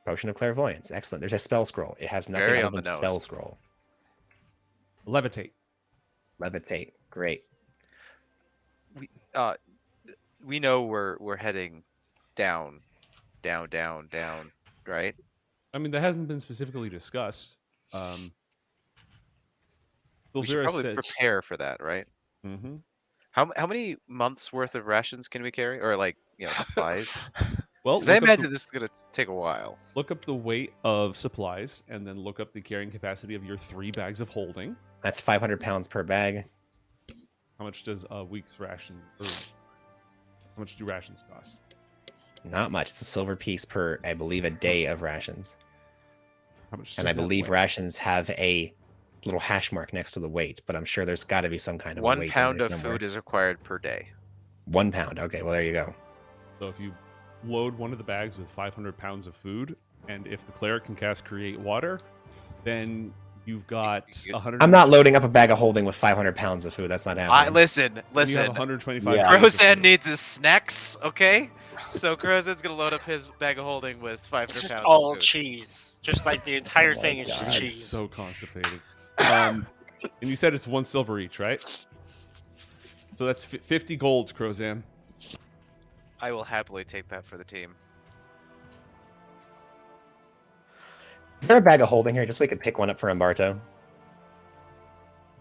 Potion of clairvoyance. Excellent. There's a spell scroll. It has nothing Very other on the than nose. spell scroll. Levitate. Levitate. Great. We know we're heading down, right? I mean, that hasn't been specifically discussed. We should Silvera probably said, prepare for that, right? Mhm. How many months worth of rations can we carry, or like supplies? Well, Because I look up imagine the- this is gonna take a while. look up the weight of supplies, and then look up the carrying capacity of your 3 bags of holding. That's 500 pounds per bag. How much does a week's ration? How much do rations cost? Not much. It's a silver piece per, I believe, a day of rations. How much? And I does that believe weigh? rations have a little hash mark next to the weight, but I'm sure there's got to be some kind of a 1 weight in pound there of somewhere. food is required per day. 1 pound. Okay, well there you go. So if you load one of the bags with 500 pounds of food, And if the cleric can cast Create Water, then you've got 100. I'm not loading up a bag of holding with 500 pounds of food. That's not happening. Listen. You have 125. Yeah. pounds of Crozan food. needs his snacks, okay? So Crozan's gonna load up his bag of holding with 500 It's just pounds all of food. cheese. Just like the entire Oh my thing is just God. I'm cheese. so constipated. And you said it's 1 silver each, right? So that's 50 golds, Crozan. I will happily take that for the team. Is there a bag of holding here, just so we can pick one up for Umberto?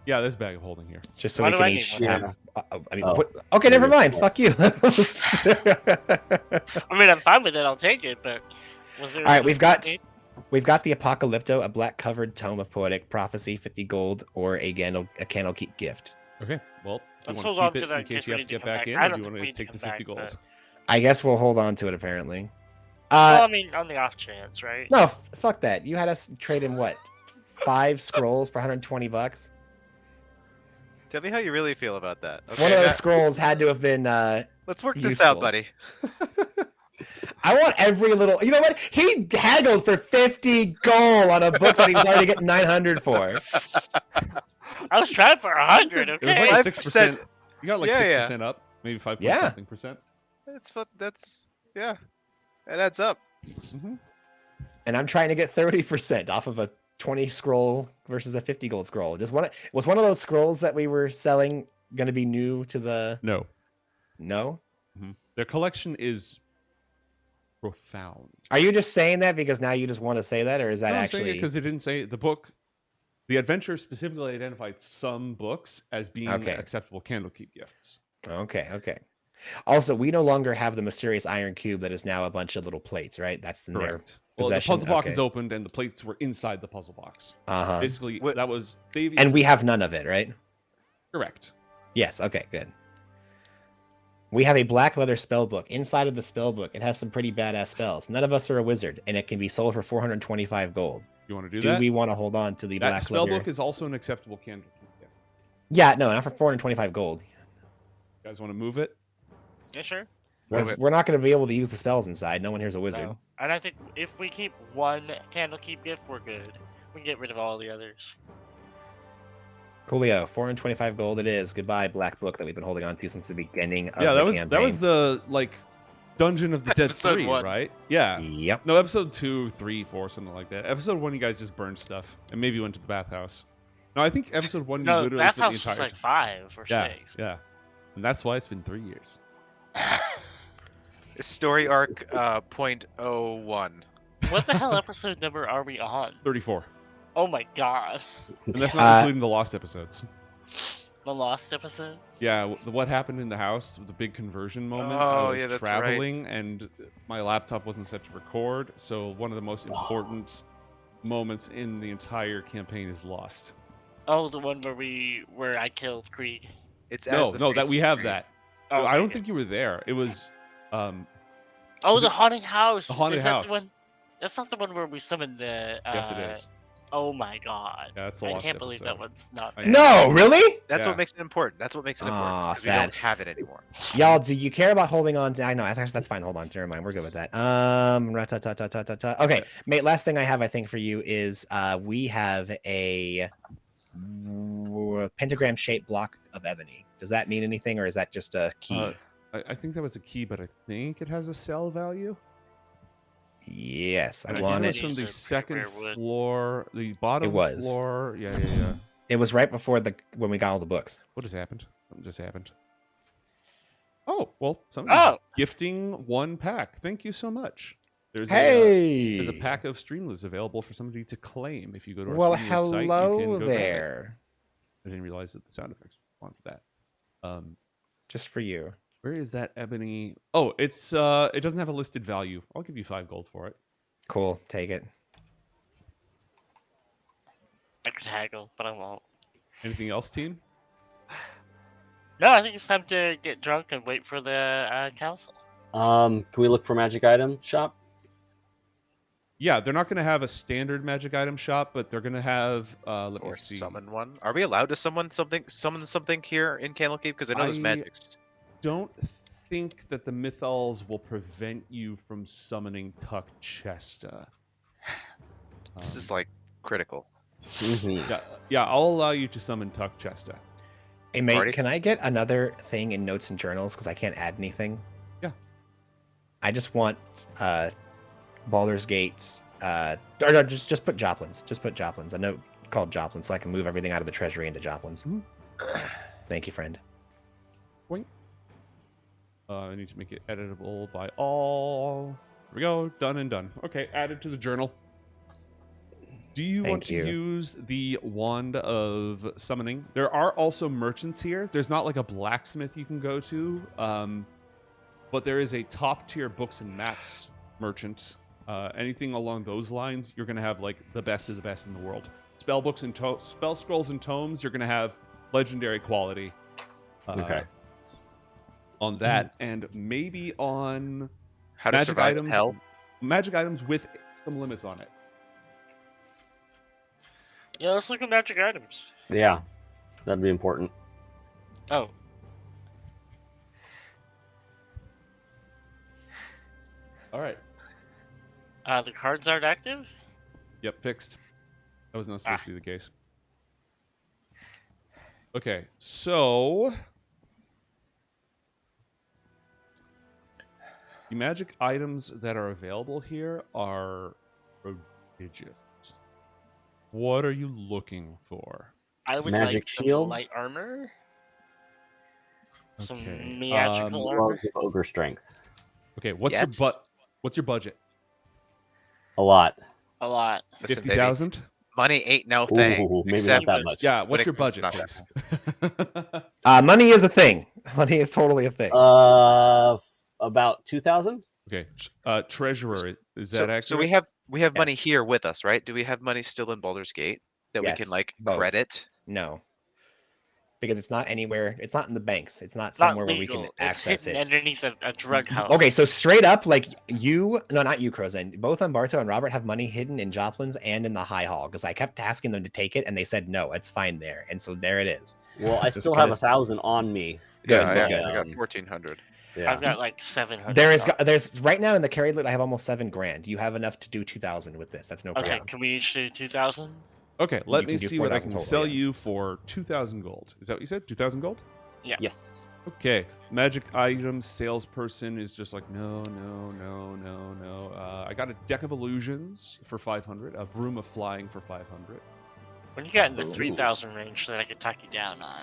Yeah, there's a bag of holding here. Just so Why we do can I need each one? have. I mean, Oh. okay, never Yeah. mind. Fuck you. I mean, I'm fine with it. I'll take it. But was there? All right, we've got need? the Apocalypto, a black covered tome of poetic prophecy, 50 gold, or a Candlekeep gift. Okay, well, you Let's want hold to on keep to it that in in case case you we have to need to get come back back. in, I or don't do you think want we to need to take the come 50 back, gold? I guess we'll hold on to it. Apparently. Well, I mean, on the off chance, right? No, fuck that. You had us trade in what? 5 scrolls for $120. Tell me how you really feel about that. Okay, One of those Matt? scrolls had to have been. Let's work this out, useful. buddy. I want every little. You know what? He haggled for 50 gold on a book that he was already getting 900 for. I was trying for 100. It was Okay. like 5%. 6%. You got like Yeah, 6% up, maybe 5 point Yeah. something percent. That's yeah, it adds up. And I'm trying to get 30% off of a 20 scroll versus a 50 gold scroll. Was one of those scrolls that we were selling going to be new to the? No. No. Their collection is profound. Are you just saying that because now you just want to say that, or is that No, I'm actually? saying it because it didn't say the book. The adventure specifically identified some books as being Okay. acceptable Candlekeep gifts. Okay. Also, we no longer have the mysterious iron cube that is now a bunch of little plates, right? That's in their Correct. Well, the possession. puzzle box Okay. is opened, and the plates were inside the puzzle box. Uh-huh. Basically, What- that was Davies. And we have none of it, right? correct. Yes. Okay. Good. We have a black leather spell book. Inside of the spell book, it has some pretty badass spells. None of us are a wizard, and it can be sold for 425 gold. You want to do Do that? we want to hold on to the That black spell leather? book is also an acceptable Candlekeep gift. Yeah, no, not for 425 gold. You guys want to move it? Yeah, sure. Because we're not going to be able to use the spells inside. No one here's a wizard. No. And I think if we keep one Candlekeep gift, we're good. We can get rid of all the others. Coolio, 425 gold it is. Goodbye, black book that we've been holding on to since the beginning of Yeah, the that was campaign. the like Dungeon of the Dead Episode 3, 1. right? Yeah. Yep. No, episode 2, 3, 4, something like that. Episode 1, you guys just burned stuff and maybe went to the bathhouse. No, I think episode 1 you No, literally spent the bathhouse entire was like time. 5 or Yeah, 6. yeah. And that's why it's been 3 years. Story arc .01. What the hell episode number are we on? 34. Oh my god. And that's not Uh, including the lost episodes. The lost episodes? Yeah, what happened in the house, the big conversion moment. I Oh, was yeah, that's right. traveling and my laptop wasn't set to record, so one of the most important moments in the entire campaign is lost. Oh, the one where I killed Krieg. It's No, as the no, that face we of have Greed. that. Oh, I don't okay. think you were there. It was Oh, was the it- haunted house. the haunted Is that house. The one? That's not the one where we summoned the. yes, it is. Oh my god. Yeah, that's the I lost can't believe that episode. one's not. I there. No, really? That's Yeah. what makes it important. That's what makes it important. Aw, 'Cause we don't sad. have it anymore. Y'all, do you care about holding on to? I know, that's fine. Hold on. Never mind. We're good with that. Ra-ta-ta-ta-ta-ta-ta. Okay, mate. Last thing I have, I think, for you is we have a pentagram shaped block of ebony. Does that mean anything, or is that just a key? I think that was a key, but I think it has a sell value. Yes, And I I think it wanted. was from the These are second pretty rare wood. floor, the bottom was. floor. Yeah. It was right before when we got all the books. What has happened? What just happened? Oh, well, somebody's Oh. gifting 1 pack. Thank you so much. There's Hey, there's a pack of Streamloots available for somebody to claim if you go to our Well, Streamloot site. You hello can go grab it. there. I didn't realize that the sound effects were on for that. Just for you. Where is that ebony? Oh, it doesn't have a listed value. I'll give you 5 gold for it. Cool. Take it. I could haggle, but I won't. Anything else, team? No, I think it's time to get drunk and wait for the council. Can we look for magic item shop? Yeah, they're not going to have a standard magic item shop, but they're going to have. Let me Or see. summon one. Are we allowed to summon something here in Candlekeep? Because I know there's I- magics. Don't think that the Mythals will prevent you from summoning Tuck Chesta. This is like critical. Mhm. Yeah, I'll allow you to summon Tuck Chesta. Hey, mate, Party? can I get another thing in notes and journals because I can't add anything? Yeah. I just want Baldur's Gates. Or no, just put Joplins. Just put Joplins. A note called Joplins, so I can move everything out of the treasury into Joplins. Mhm. Thank you, friend. Point. I need to make it editable by all. Here we go. Done and done. Okay, added to the journal. Do you want Thank to you. use the wand of summoning? There are also merchants here. There's not like a blacksmith you can go to, but there is a top tier books and maps merchant. Anything along those lines, you're going to have like the best of the best in the world. Spell books and spell scrolls and tomes, you're going to have legendary quality. Okay. On that, and maybe on How to magic survive items. hell? Magic items with some limits on it. Yeah, let's look at magic items. Yeah, that'd be important. Oh, All right. the cards aren't active? Yep, fixed. That was not supposed to be the case. Okay, so the magic items that are available here are prodigious. What are you looking for? I would Magic like some shield? light armor. Some Okay, magical armor. Gloves of ogre strength. Okay, what's Yes. your What's your budget? A lot. A lot. Listen, baby, 50,000? money ain't no thing. Ooh, maybe except not that much. Yeah, when what's it your comes to budget, numbers. please? Money is a thing. Money is totally a thing. About 2,000. Okay, treasurer, is that So, accurate? so we have money Yes. here with us, right? Do we have money still in Baldur's Gate that we can Yes, like both. credit? No. Because it's not anywhere. It's not in the banks. It's not It's not somewhere where we legal. can It's access hidden it. underneath a drug house. Okay, so straight up, like not you, Crozan. Both Umberto and Robert have money hidden in Joplins and in the High Hall because I kept asking them to take it and they said no, it's fine there. And so there it is. Well, I Just still have because- 1,000 on me. Good, yeah, good, I got good. 1,400. Yeah. I've got like 700. There's right now in the carry loot I have almost $7,000. You have enough to do 2,000 with this. That's no Okay, problem. can we each do 2,000? Okay, let You me can do see what I 4,000 can total, sell yeah. you for 2,000 gold. Is that what you said? 2,000 gold? Yes. Okay, magic items salesperson is just like, no. I got a deck of illusions for 500, a broom of flying for 500. When you got in the Ooh. 3,000 range, that I could talk you down on.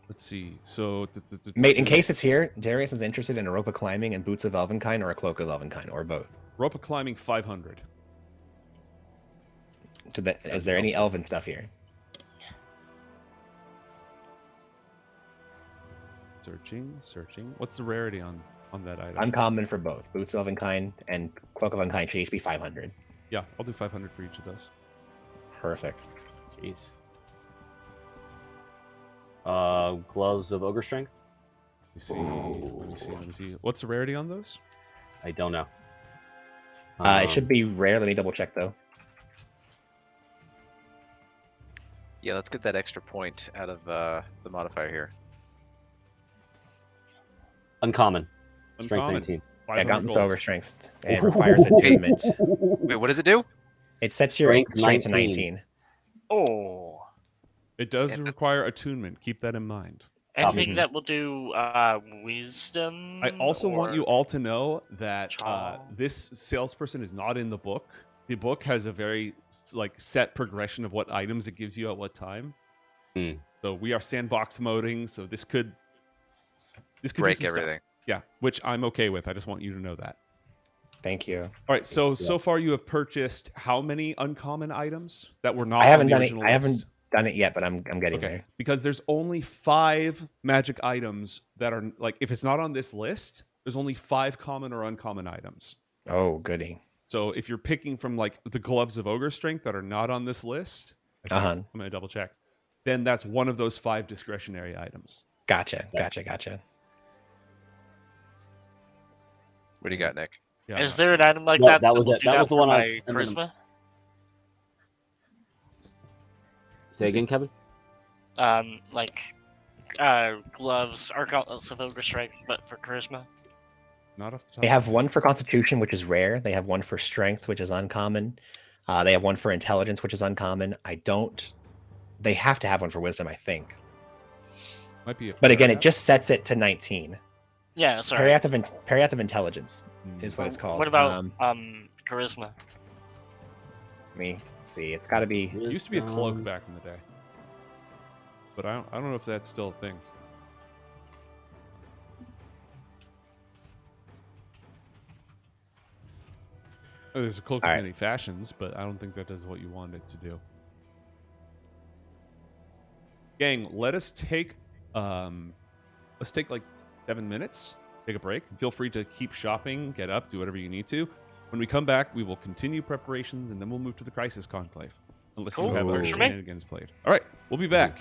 Let's see. So, Mate, in case it's here, Darius is interested in a rope of climbing and boots of Elvenkind or a cloak of Elvenkind or both. rope of climbing 500. Is there any elven stuff here? Searching. What's the rarity on that item? Uncommon for both. Boots of Elvenkind and cloak of Elvenkind should each be 500. Yeah, I'll do 500 for each of those. Perfect. Jeez. Gloves of ogre strength. Let me see. What's the rarity on those? I don't know. It should be rare. Let me double check though. Yeah, let's get that extra point out of the modifier here. Uncommon. Strength Uncommon. 19. Yeah, 500 Gauntlet's gold. over strength and requires attunement. Wait, what does it do? It sets your Strength strength to 19. 19. Oh. It does Yeah, that's- require attunement. Keep that in mind. Anything Mhm. that will do wisdom. I also want or- you all to know that Charm. this salesperson is not in the book. The book has a very set progression of what items it gives you at what time. Hmm. So we are sandbox moding. So this could do Break some stuff. everything. Yeah, which I'm okay with. I just want you to know that. Thank you. All right. So far you have purchased how many uncommon items that were not? I haven't on the done it. original I haven't list? done it yet, but I'm getting Okay, there. because there's only 5 magic items that are if it's not on this list, there's only 5 common or uncommon items. Oh, goody. So if you're picking from the gloves of ogre strength that are not on this list, I'm gonna double check. Then that's one of those 5 discretionary items. Gotcha. What do you got, Nick? Yeah, Is there an item like No, that? that was will it. do That was the for one my and then- charisma. Say again, Kevin? Gloves or gauntlets of ogre strength, but for charisma. Not off the top. They of have my one head. for Constitution, which is rare. They have one for Strength, which is uncommon. They have one for Intelligence, which is uncommon. They have to have one for Wisdom, I think. Might be. But again, it just sets it to 19. Yeah, sorry. Periapt of Intelligence is what it's called. What about charisma? Let me see. It's got to be. It used to be a cloak back in the day, but I don't know if that's still a thing. Oh, there's a cloak in many fashions, but I don't think that does what you want it to do. Gang, let's take like 7 minutes, take a break. Feel free to keep shopping, get up, do whatever you need to. When we come back, we will continue preparations, and then we'll move to the Crisis Conclave. Unless you have other shenanigans played. All right, we'll be back.